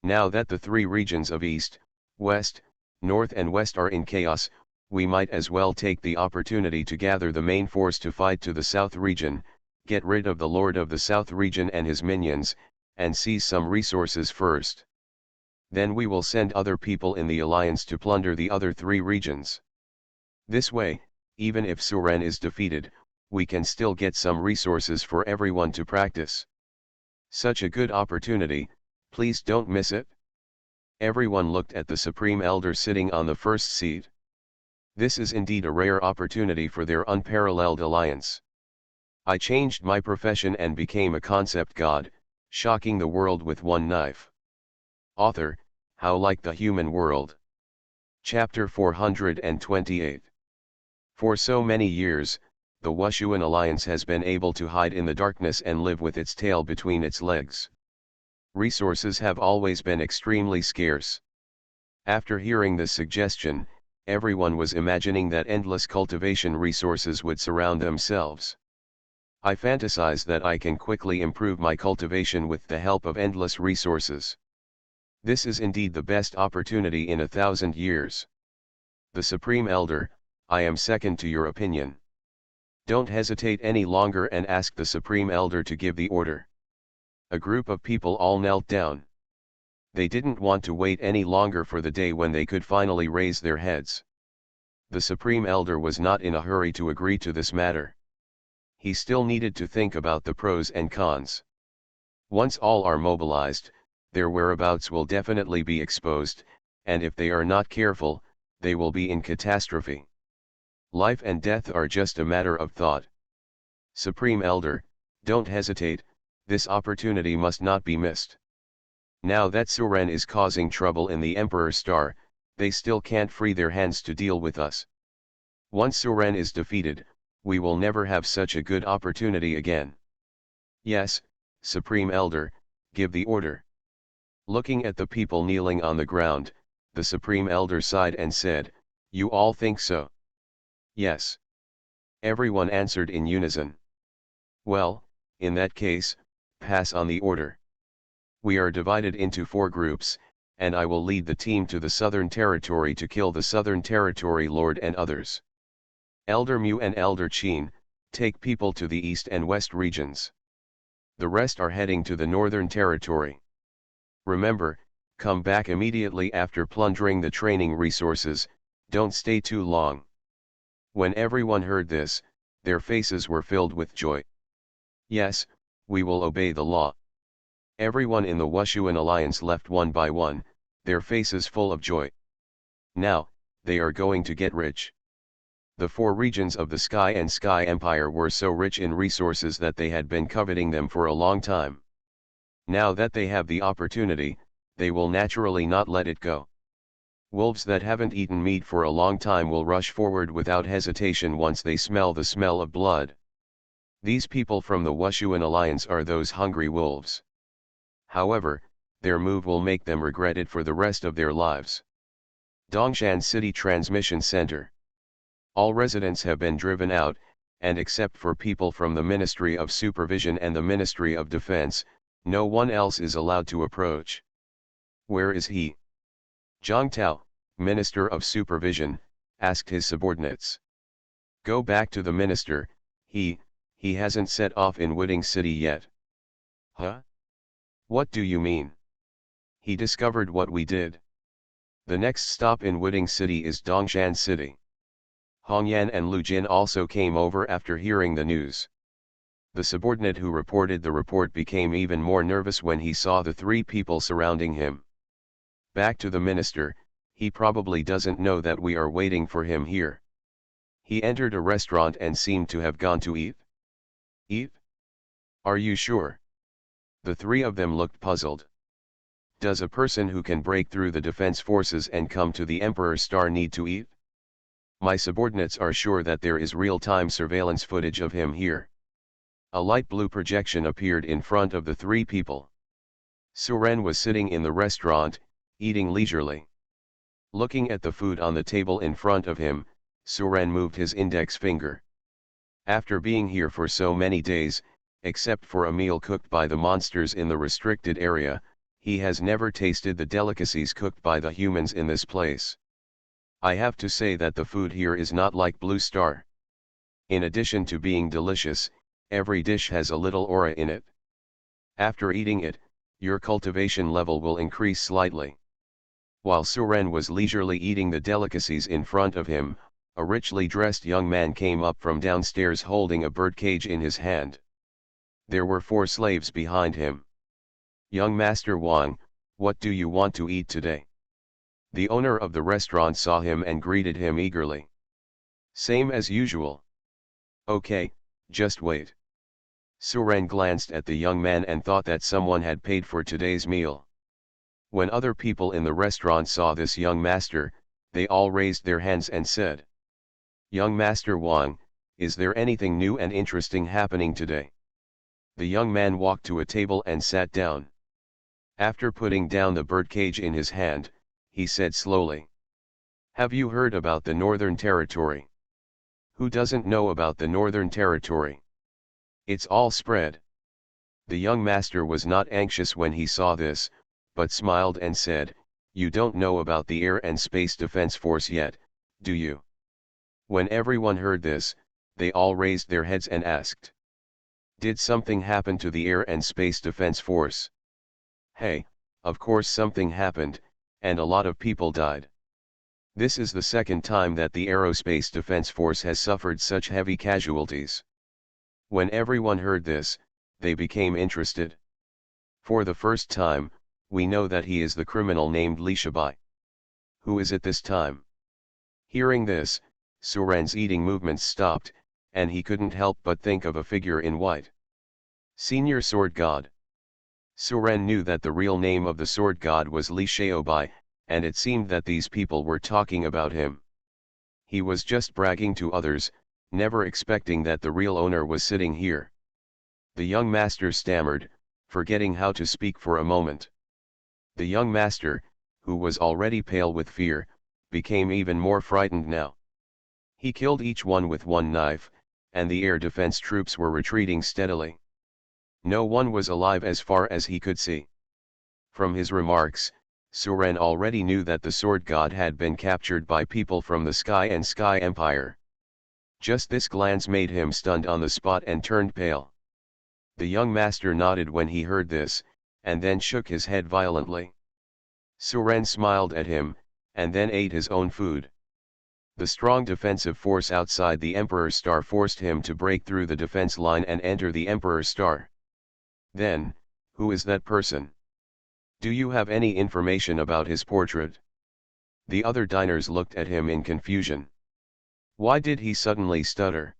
Now that the 3 regions of East, West, North and West are in chaos, we might as well take the opportunity to gather the main force to fight to the South region, get rid of the Lord of the South region and his minions, and seize some resources first. Then we will send other people in the alliance to plunder the other 3 regions. This way, even if Suren is defeated, we can still get some resources for everyone to practice. Such a good opportunity, please don't miss it. Everyone looked at the Supreme Elder sitting on the first seat. This is indeed a rare opportunity for their unparalleled alliance. I changed my profession and became a concept god, shocking the world with one knife. Author, How Like the Human World. Chapter 428. For so many years, the Wushuan Alliance has been able to hide in the darkness and live with its tail between its legs. Resources have always been extremely scarce. After hearing this suggestion, everyone was imagining that endless cultivation resources would surround themselves. I fantasize that I can quickly improve my cultivation with the help of endless resources. This is indeed the best opportunity in 1,000 years. The Supreme Elder, I am second to your opinion. Don't hesitate any longer and ask the Supreme Elder to give the order. A group of people all knelt down. They didn't want to wait any longer for the day when they could finally raise their heads. The Supreme Elder was not in a hurry to agree to this matter. He still needed to think about the pros and cons. Once all are mobilized, their whereabouts will definitely be exposed, and if they are not careful, they will be in catastrophe. Life and death are just a matter of thought. Supreme Elder, don't hesitate, this opportunity must not be missed. Now that Suren is causing trouble in the Emperor Star, they still can't free their hands to deal with us. Once Suren is defeated, we will never have such a good opportunity again. Yes, Supreme Elder, give the order. Looking at the people kneeling on the ground, the Supreme Elder sighed and said, "You all think so?" Yes. Everyone answered in unison. Well, in that case, pass on the order. We are divided into 4 groups, and I will lead the team to the Southern Territory to kill the Southern Territory Lord and others. Elder Mu and Elder Chin, take people to the East and West regions. The rest are heading to the Northern Territory. Remember, come back immediately after plundering the training resources, don't stay too long. When everyone heard this, their faces were filled with joy. Yes, we will obey the law. Everyone in the Wushuan Alliance left one by one, their faces full of joy. Now, they are going to get rich. The 4 regions of the Sky and Sky Empire were so rich in resources that they had been coveting them for a long time. Now that they have the opportunity, they will naturally not let it go. Wolves that haven't eaten meat for a long time will rush forward without hesitation once they smell the smell of blood. These people from the Wushuan Alliance are those hungry wolves. However, their move will make them regret it for the rest of their lives. Dongshan City Transmission Center. All residents have been driven out, and except for people from the Ministry of Supervision and the Ministry of Defense, no one else is allowed to approach. Where is he? Zhang Tao, Minister of Supervision, asked his subordinates. Go back to the minister, he hasn't set off in Wuding City yet. Huh? What do you mean? He discovered what we did. The next stop in Wuding City is Dongshan City. Hongyan and Lu Jin also came over after hearing the news. The subordinate who reported the report became even more nervous when he saw the 3 people surrounding him. Back to the minister, he probably doesn't know that we are waiting for him here. He entered a restaurant and seemed to have gone to eat. Eat? Are you sure? The 3 of them looked puzzled. Does a person who can break through the defense forces and come to the Emperor Star need to eat? My subordinates are sure that there is real-time surveillance footage of him here. A light blue projection appeared in front of the 3 people. Suren was sitting in the restaurant, eating leisurely. Looking at the food on the table in front of him, Suren moved his index finger. After being here for so many days, except for a meal cooked by the monsters in the restricted area, he has never tasted the delicacies cooked by the humans in this place. I have to say that the food here is not like Blue Star. In addition to being delicious, every dish has a little aura in it. After eating it, your cultivation level will increase slightly. While Suren was leisurely eating the delicacies in front of him, a richly dressed young man came up from downstairs holding a birdcage in his hand. There were 4 slaves behind him. "Young Master Wang, what do you want to eat today?" The owner of the restaurant saw him and greeted him eagerly. "Same as usual." "Okay, just wait." Suren glanced at the young man and thought that someone had paid for today's meal. When other people in the restaurant saw this young master, they all raised their hands and said, "Young Master Wang, is there anything new and interesting happening today?" The young man walked to a table and sat down. After putting down the birdcage in his hand, he said slowly, "Have you heard about the Northern Territory?" "Who doesn't know about the Northern Territory? It's all spread." The young master was not anxious when he saw this, but smiled and said, "You don't know about the Air and Space Defense Force yet, do you?" When everyone heard this, they all raised their heads and asked, "Did something happen to the Air and Space Defense Force?" "Hey, of course something happened, and a lot of people died. This is the second time that the Aerospace Defense Force has suffered such heavy casualties." When everyone heard this, they became interested. "For the first time, we know that he is the criminal named Li Shibai. Who is it this time?" Hearing this, Suren's eating movements stopped, and he couldn't help but think of a figure in white. Senior Sword God. Suren knew that the real name of the sword god was Li Shaobai, and it seemed that these people were talking about him. He was just bragging to others, never expecting that the real owner was sitting here. The young master stammered, forgetting how to speak for a moment. The young master, who was already pale with fear, became even more frightened now. He killed each one with one knife, and the air defense troops were retreating steadily. No one was alive as far as he could see. From his remarks, Suren already knew that the sword god had been captured by people from the Sky and Sky Empire. Just this glance made him stunned on the spot and turned pale. The young master nodded when he heard this, and then shook his head violently. Suren smiled at him, and then ate his own food. The strong defensive force outside the Emperor's Star forced him to break through the defense line and enter the Emperor's Star. Then, who is that person? Do you have any information about his portrait? The other diners looked at him in confusion. Why did he suddenly stutter?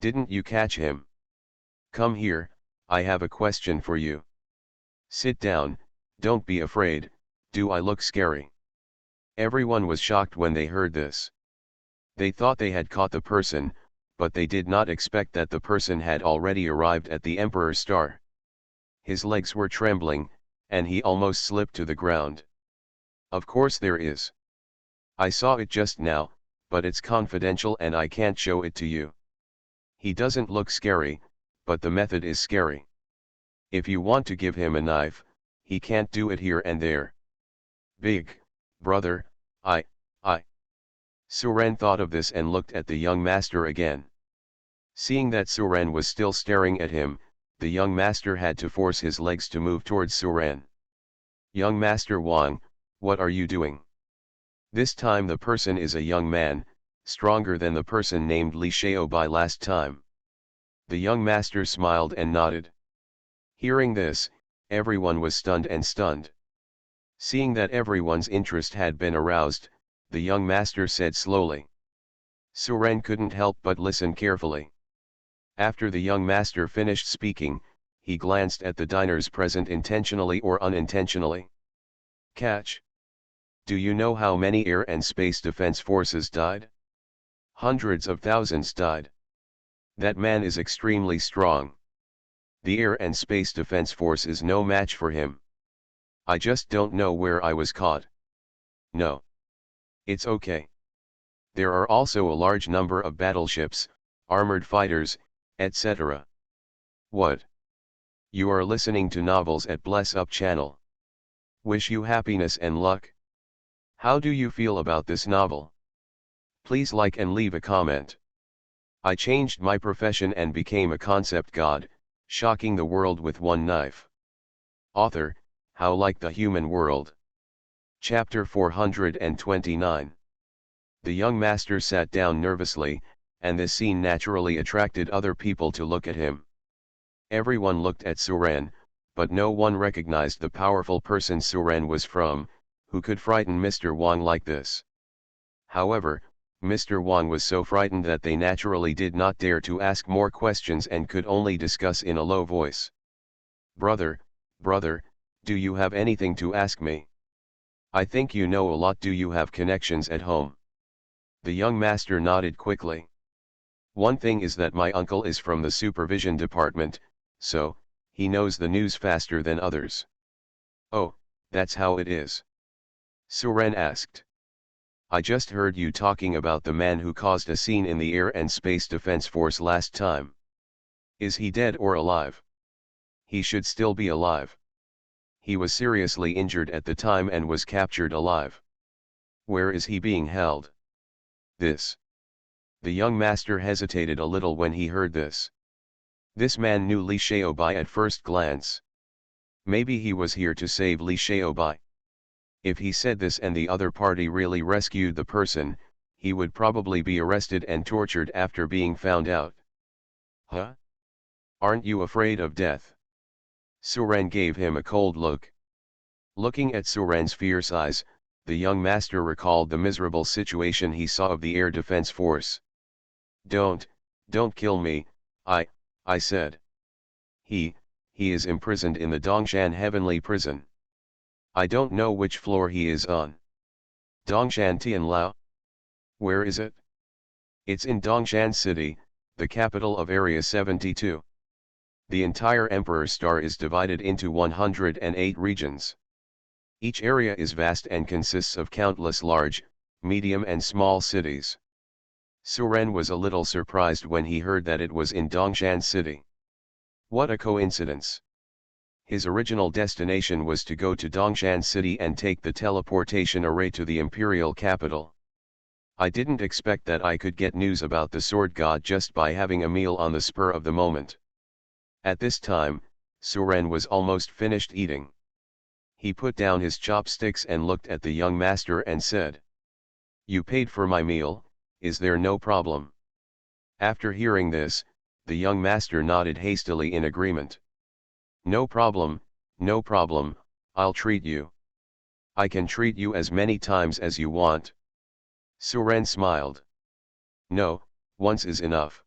Didn't you catch him? Come here, I have a question for you. Sit down, don't be afraid. Do I look scary? Everyone was shocked when they heard this. They thought they had caught the person, but they did not expect that the person had already arrived at the Emperor's Star. His legs were trembling, and he almost slipped to the ground. Of course there is. I saw it just now, but it's confidential and I can't show it to you. He doesn't look scary, but the method is scary. If you want to give him a knife, he can't do it here and there. Big brother, I. Suren thought of this and looked at the young master again. Seeing that Suren was still staring at him, the young master had to force his legs to move towards Suren. Young Master Wang, what are you doing? This time the person is a young man, stronger than the person named Li Shaobai last time. The young master smiled and nodded. Hearing this, everyone was stunned. Seeing that everyone's interest had been aroused, the young master said slowly. Suren couldn't help but listen carefully. After the young master finished speaking, he glanced at the diners present intentionally or unintentionally. Catch. Do you know how many air and space defense forces died? Hundreds of thousands died. That man is extremely strong. The air and space defense force is no match for him. I just don't know where I was caught. No. It's okay. There are also a large number of battleships, armored fighters, etc. What? You are listening to novels at Bless Up channel. Wish you happiness and luck. How do you feel about this novel? Please like and leave a comment. I changed my profession and became a concept god, shocking the world with one knife. Author, How Like the Human World. Chapter 429. The young master sat down nervously, and this scene naturally attracted other people to look at him. Everyone looked at Suren, but no one recognized the powerful person Suren was from, who could frighten Mr. Wang like this. However, Mr. Wang was so frightened that they naturally did not dare to ask more questions and could only discuss in a low voice. Brother, do you have anything to ask me? I think you know a lot. Do you have connections at home? The young master nodded quickly. One thing is that my uncle is from the supervision department, so, he knows the news faster than others. Oh, that's how it is? Suren asked. I just heard you talking about the man who caused a scene in the Air and Space Defense Force last time. Is he dead or alive? He should still be alive. He was seriously injured at the time and was captured alive. Where is he being held? This. The young master hesitated a little when he heard this. This man knew Li Shaobai at first glance. Maybe he was here to save Li Shaobai. If he said this and the other party really rescued the person, he would probably be arrested and tortured after being found out. Huh? Aren't you afraid of death? Suren gave him a cold look. Looking at Suren's fierce eyes, the young master recalled the miserable situation he saw of the Air Defense Force. Don't kill me, I said. He is imprisoned in the Dongshan Heavenly Prison. I don't know which floor he is on. Dongshan Tianlao? Where is it? It's in Dongshan City, the capital of Area 72. The entire Emperor Star is divided into 108 regions. Each area is vast and consists of countless large, medium and small cities. Suren was a little surprised when he heard that it was in Dongshan City. What a coincidence! His original destination was to go to Dongshan City and take the teleportation array to the imperial capital. I didn't expect that I could get news about the sword god just by having a meal on the spur of the moment. At this time, Suren was almost finished eating. He put down his chopsticks and looked at the young master and said, "You paid for my meal, is there no problem?" After hearing this, the young master nodded hastily in agreement. No problem, I'll treat you. I can treat you as many times as you want." Suren smiled. "No, once is enough.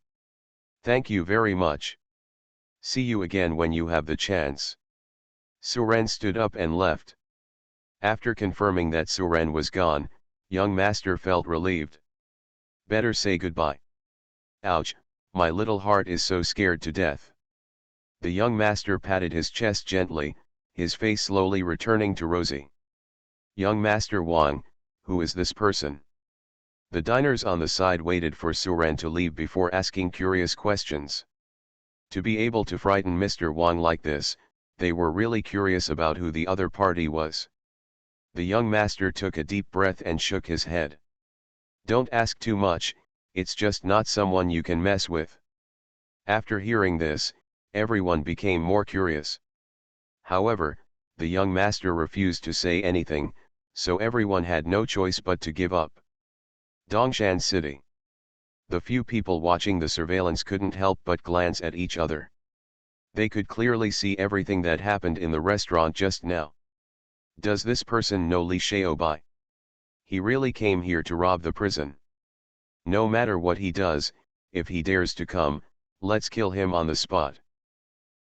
Thank you very much. See you again when you have the chance." Suren stood up and left. After confirming that Suren was gone, young master felt relieved. Better say goodbye. Ouch, my little heart is so scared to death. The young master patted his chest gently, his face slowly returning to rosy. "Young Master Wang, who is this person?" The diners on the side waited for Suren to leave before asking curious questions. To be able to frighten Mr. Wang like this, they were really curious about who the other party was. The young master took a deep breath and shook his head. "Don't ask too much, it's just not someone you can mess with." After hearing this, everyone became more curious. However, the young master refused to say anything, so everyone had no choice but to give up. Dongshan City. The few people watching the surveillance couldn't help but glance at each other. They could clearly see everything that happened in the restaurant just now. Does this person know Li Shaobai? He really came here to rob the prison. No matter what he does, if he dares to come, let's kill him on the spot.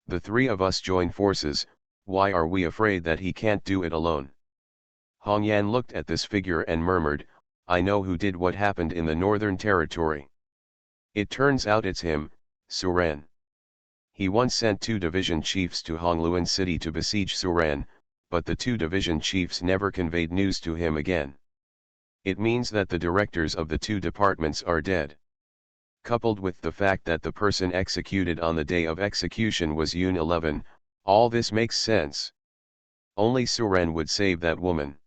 The three of us join forces, why are we afraid that he can't do it alone? Hong Yan looked at this figure and murmured, "I know who did what happened in the Northern Territory. It turns out it's him, Suren. He once sent 2 division chiefs to Hongluan City to besiege Suren, but the 2 division chiefs never conveyed news to him again. It means that the directors of the 2 departments are dead. Coupled with the fact that the person executed on the day of execution was Yun 11, all this makes sense. Only Suren would save that woman."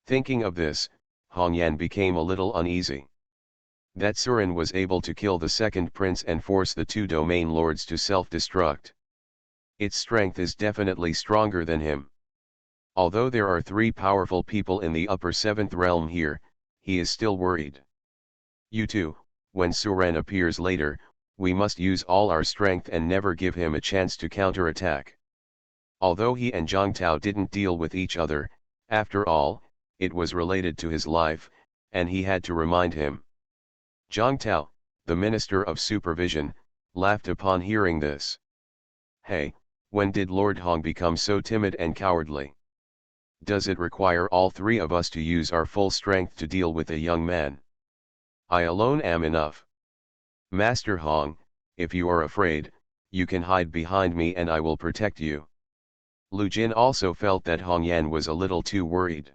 Thinking of this, Hong Yan became a little uneasy. that Suren was able to kill the second prince and force the two domain lords to self-destruct. Its strength is definitely stronger than him. Although there are three powerful people in the upper seventh realm here, he is still worried. You too, when Suren appears later, we must use all our strength and never give him a chance to counterattack. Although he and Zhang Tao didn't deal with each other, after all, it was related to his life, and he had to remind him. Zhang Tao, the Minister of Supervision, laughed upon hearing this. Hey, when did Lord Hong become so timid and cowardly? Does it require all three of us to use our full strength to deal with a young man? I alone am enough. Master Hong, if you are afraid, you can hide behind me and I will protect you. Lu Jin also felt that Hong Yan was a little too worried.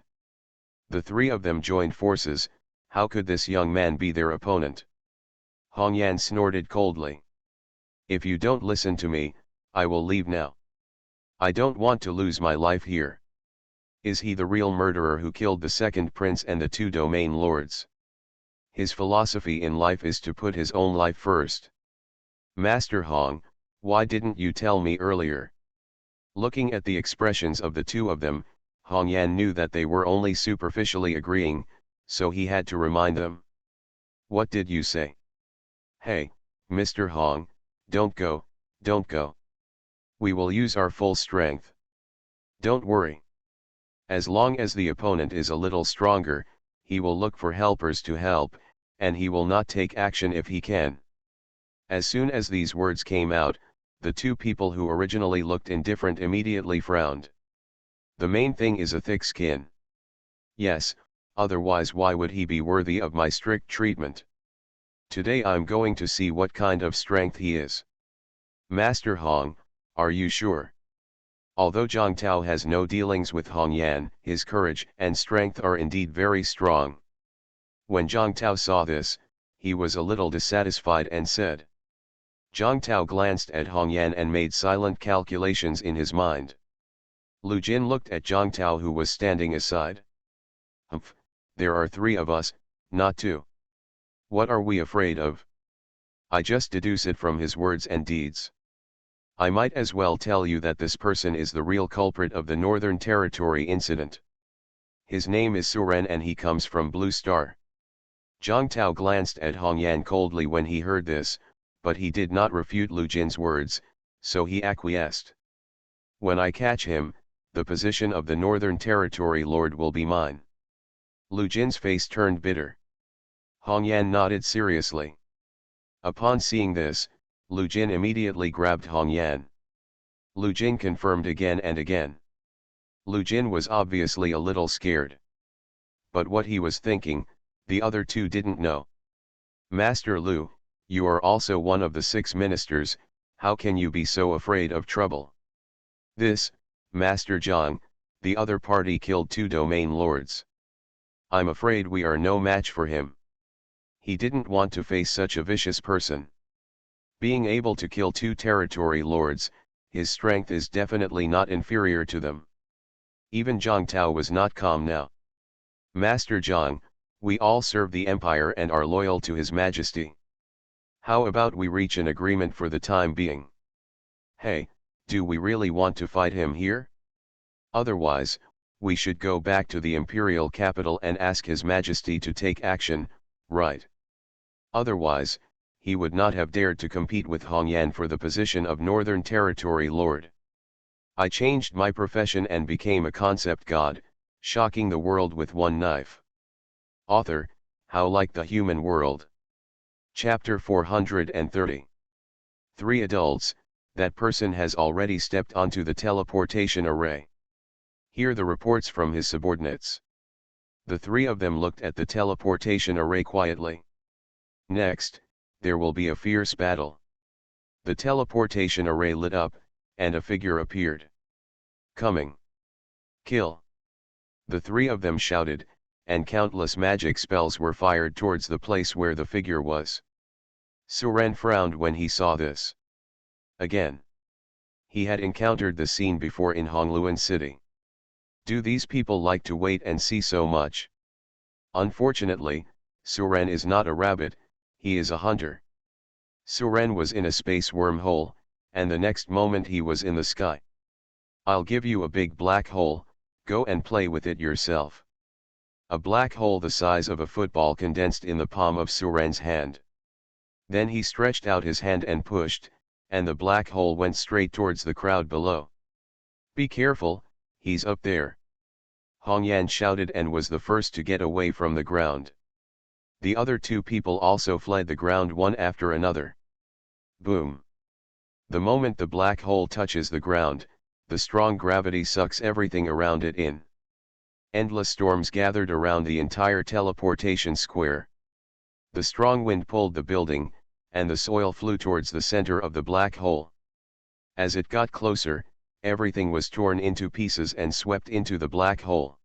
The three of them joined forces, how could this young man be their opponent? Hong Yan snorted coldly. If you don't listen to me, I will leave now. I don't want to lose my life here. Is he the real murderer who killed the second prince and the two domain lords? His philosophy in life is to put his own life first. Master Hong, why didn't you tell me earlier? Looking at the expressions of the two of them, Hong Yan knew that they were only superficially agreeing, so he had to remind them. What did you say? Hey, Mr. Hong, don't go, don't go. We will use our full strength. Don't worry. As long as the opponent is a little stronger, he will look for helpers to help, and he will not take action if he can. As soon as these words came out, the two people who originally looked indifferent immediately frowned. The main thing is a thick skin. Yes, otherwise why would he be worthy of my strict treatment? Today I'm going to see what kind of strength he is. Master Hong, are you sure? Although Zhang Tao has no dealings with Hong Yan, his courage and strength are indeed very strong. When Zhang Tao saw this, he was a little dissatisfied and said. Zhang Tao glanced at Hong Yan and made silent calculations in his mind. Lu Jin looked at Zhang Tao who was standing aside. Humph, there are three of us, not two. What are we afraid of? I just deduce it from his words and deeds. I might as well tell you that this person is the real culprit of the Northern Territory incident. His name is Suren and he comes from Blue Star. Zhang Tao glanced at Hong Yan coldly when he heard this, but he did not refute Lu Jin's words, so he acquiesced. When I catch him, the position of the Northern Territory Lord will be mine. Lu Jin's face turned bitter. Hong Yan nodded seriously. Upon seeing this, Lu Jin immediately grabbed Hong Yan. Lu Jin confirmed again and again. Lu Jin was obviously a little scared. But what he was thinking, the other two didn't know. Master Lu, you are also one of the 6 ministers, how can you be so afraid of trouble? This, Master Zhang, the other party killed 2 domain lords. I'm afraid we are no match for him. He didn't want to face such a vicious person. Being able to kill 2 territory lords, his strength is definitely not inferior to them. Even Zhang Tao was not calm now. Master Zhang, we all serve the Empire and are loyal to His Majesty. How about we reach an agreement for the time being? Hey, do we really want to fight him here? Otherwise, we should go back to the imperial capital and ask His Majesty to take action, right? Otherwise, he would not have dared to compete with Hong Yan for the position of Northern Territory Lord. I changed my profession and became a concept god, shocking the world with one knife. Author, How Like the Human World. Chapter 430. 3 adults, that person has already stepped onto the teleportation array. Hear the reports from his subordinates. The 3 of them looked at the teleportation array quietly. Next, there will be a fierce battle. The teleportation array lit up, and a figure appeared. Coming. Kill. The 3 of them shouted, and countless magic spells were fired towards the place where the figure was. Suren frowned when he saw this. Again. He had encountered the scene before in Hongluan City. Do these people like to wait and see so much? Unfortunately, Suren is not a rabbit, He is a hunter. Suren was in a space wormhole, and the next moment he was in the sky. I'll give you a big black hole, go and play with it yourself. A black hole the size of a football condensed in the palm of Suren's hand. Then he stretched out his hand and pushed, and the black hole went straight towards the crowd below. Be careful, he's up there. Hongyan shouted and was the first to get away from the ground. The other two people also fled the ground one after another. Boom! The moment the black hole touches the ground, the strong gravity sucks everything around it in. Endless storms gathered around the entire teleportation square. The strong wind pulled the building, and the soil flew towards the center of the black hole. As it got closer, everything was torn into pieces and swept into the black hole.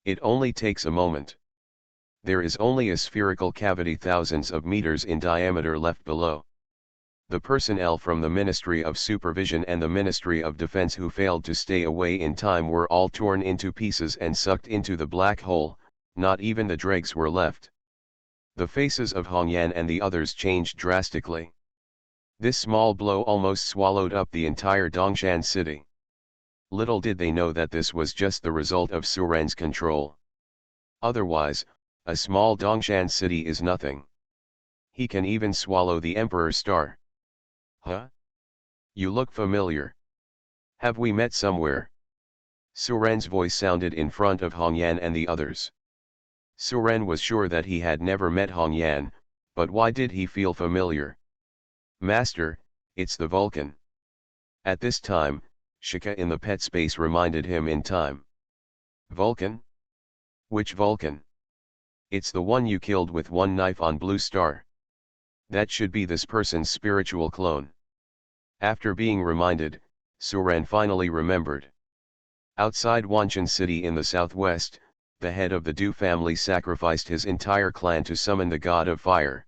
It only takes a moment. There is only a spherical cavity thousands of meters in diameter left below. The personnel from the Ministry of Supervision and the Ministry of Defense who failed to stay away in time were all torn into pieces and sucked into the black hole, not even the dregs were left. The faces of Hongyan and the others changed drastically. This small blow almost swallowed up the entire Dongshan city. Little did they know that this was just the result of Suren's control. Otherwise, a small Dongshan city is nothing. He can even swallow the Emperor's star. Huh? You look familiar. Have we met somewhere? Suren's voice sounded in front of Hongyan and the others. Suren was sure that he had never met Hongyan, but why did he feel familiar? Master, it's the Vulcan. At this time, Shika in the pet space reminded him in time. Vulcan? Which Vulcan? It's the one you killed with one knife on Blue Star. That should be this person's spiritual clone. After being reminded, Suren finally remembered. Outside Wanshan City in the southwest, the head of the Du family sacrificed his entire clan to summon the god of fire.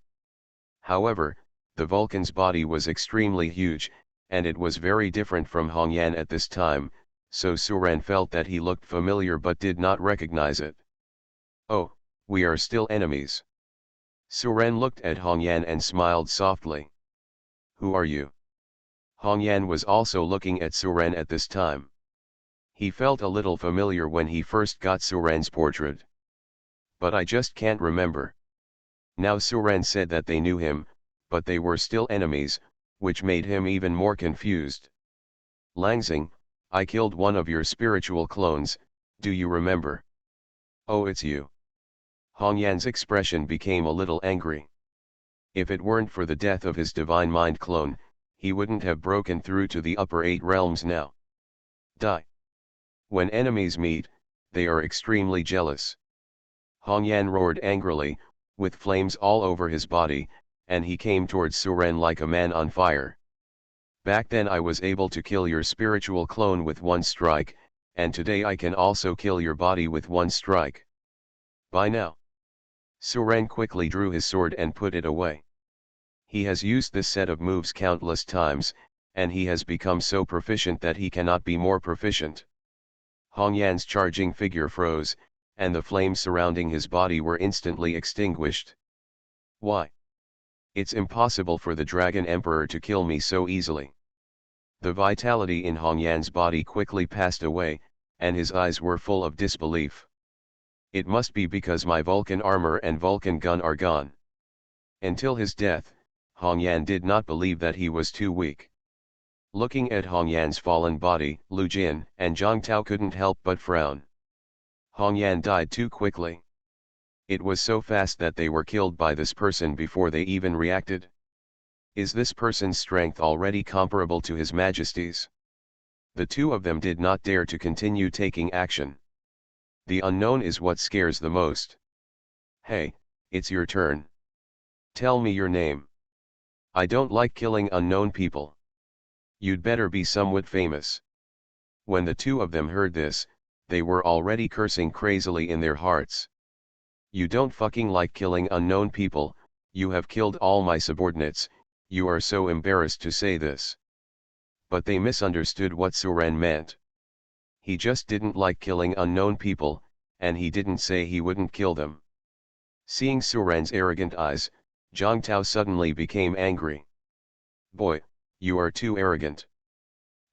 However, the Vulcan's body was extremely huge, and it was very different from Hongyan at this time, so Suren felt that he looked familiar but did not recognize it. Oh, we are still enemies. Suren looked at Hongyan and smiled softly. Who are you? Hongyan was also looking at Suren at this time. He felt a little familiar when he first got Suren's portrait. But I just can't remember. Now Suren said that they knew him, but they were still enemies, which made him even more confused. Langzing, I killed one of your spiritual clones, do you remember? Oh, it's you. Hongyan's expression became a little angry. If it weren't for the death of his divine mind clone, he wouldn't have broken through to the upper 8 realms now. Die. When enemies meet, they are extremely jealous. Hongyan roared angrily, with flames all over his body, and he came towards Suren like a man on fire. Back then I was able to kill your spiritual clone with one strike, and today I can also kill your body with one strike. Bye now. Suren quickly drew his sword and put it away. He has used this set of moves countless times, and he has become so proficient that he cannot be more proficient. Hongyan's charging figure froze, and the flames surrounding his body were instantly extinguished. Why? It's impossible for the Dragon Emperor to kill me so easily. The vitality in Hongyan's body quickly passed away, and his eyes were full of disbelief. It must be because my Vulcan armor and Vulcan gun are gone. Until his death, Hongyan did not believe that he was too weak. Looking at Hongyan's fallen body, Lu Jin and Zhang Tao couldn't help but frown. Hongyan died too quickly. It was so fast that they were killed by this person before they even reacted. Is this person's strength already comparable to His Majesty's? The two of them did not dare to continue taking action. The unknown is what scares the most. Hey, it's your turn. Tell me your name. I don't like killing unknown people. You'd better be somewhat famous. When the two of them heard this, they were already cursing crazily in their hearts. You don't fucking like killing unknown people, you have killed all my subordinates, you are so embarrassed to say this. But they misunderstood what Suren meant. He just didn't like killing unknown people, and he didn't say he wouldn't kill them. Seeing Suren's arrogant eyes, Zhang Tao suddenly became angry. Boy, you are too arrogant.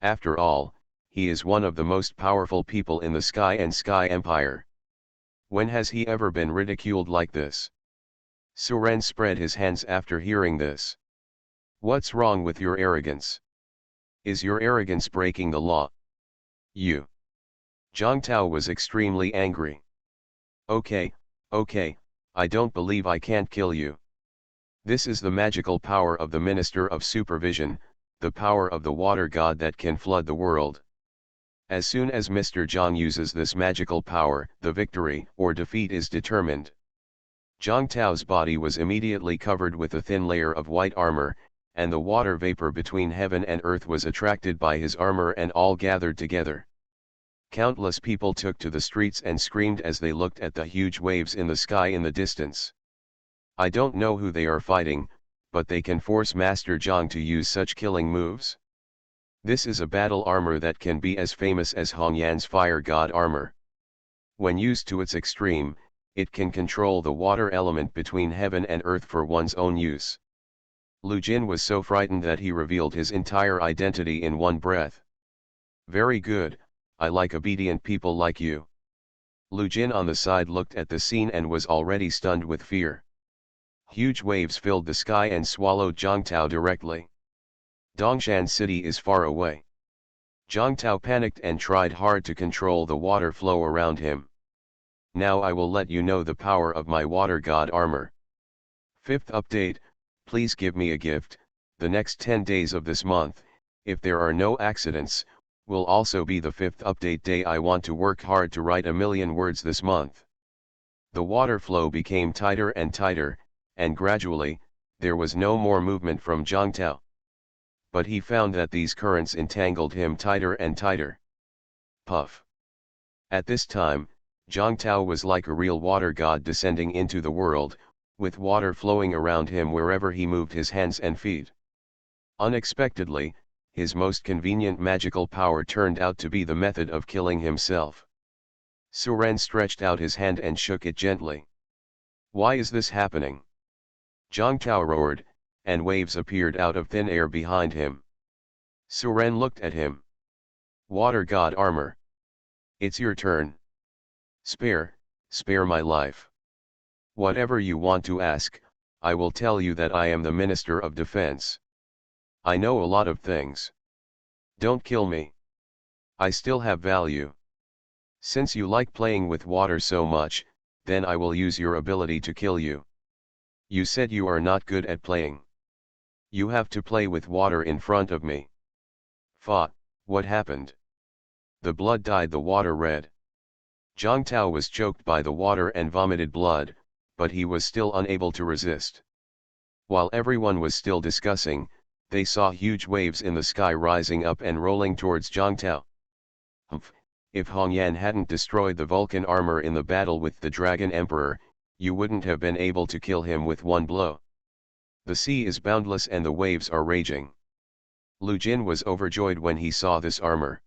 After all, he is one of the most powerful people in the Sky and Sky Empire. When has he ever been ridiculed like this? Su Ren spread his hands after hearing this. What's wrong with your arrogance? Is your arrogance breaking the law? You. Zhang Tao was extremely angry. Okay, I don't believe I can't kill you. This is the magical power of the Minister of Supervision, the power of the water god that can flood the world. As soon as Mr. Zhang uses this magical power, the victory or defeat is determined. Zhang Tao's body was immediately covered with a thin layer of white armor, and the water vapor between heaven and earth was attracted by his armor and all gathered together. Countless people took to the streets and screamed as they looked at the huge waves in the sky in the distance. I don't know who they are fighting, but they can force Master Zhang to use such killing moves. This is a battle armor that can be as famous as Hongyan's fire god armor. When used to its extreme, it can control the water element between heaven and earth for one's own use. Lu Jin was so frightened that he revealed his entire identity in one breath. Very good, I like obedient people like you. Lu Jin on the side looked at the scene and was already stunned with fear. Huge waves filled the sky and swallowed Zhang Tao directly. Dongshan city is far away. Zhang Tao panicked and tried hard to control the water flow around him. Now I will let you know the power of my water god armor. Fifth update, please give me a gift. The next 10 days of this month, if there are no accidents, will also be the 5th update day. I want to work hard to write 1,000,000 words this month. The water flow became tighter and tighter, and gradually, there was no more movement from Zhang Tao. But he found that these currents entangled him tighter and tighter. Puff. At this time, Zhang Tao was like a real water god descending into the world, with water flowing around him wherever he moved his hands and feet. Unexpectedly, his most convenient magical power turned out to be the method of killing himself. Su Ren stretched out his hand and shook it gently. Why is this happening? Zhang Tao roared, and waves appeared out of thin air behind him. Su Ren looked at him. Water god armor. It's your turn. Spare my life. Whatever you want to ask, I will tell you that I am the Minister of Defense. I know a lot of things. Don't kill me. I still have value. Since you like playing with water so much, then I will use your ability to kill you. You said you are not good at playing. You have to play with water in front of me. Fa, what happened? The blood dyed the water red. Zhang Tao was choked by the water and vomited blood, but he was still unable to resist. While everyone was still discussing, they saw huge waves in the sky rising up and rolling towards Zhang Tao. Humph, if Hongyan hadn't destroyed the Vulcan armor in the battle with the Dragon Emperor, you wouldn't have been able to kill him with one blow. The sea is boundless and the waves are raging. Lu Jin was overjoyed when he saw this armor.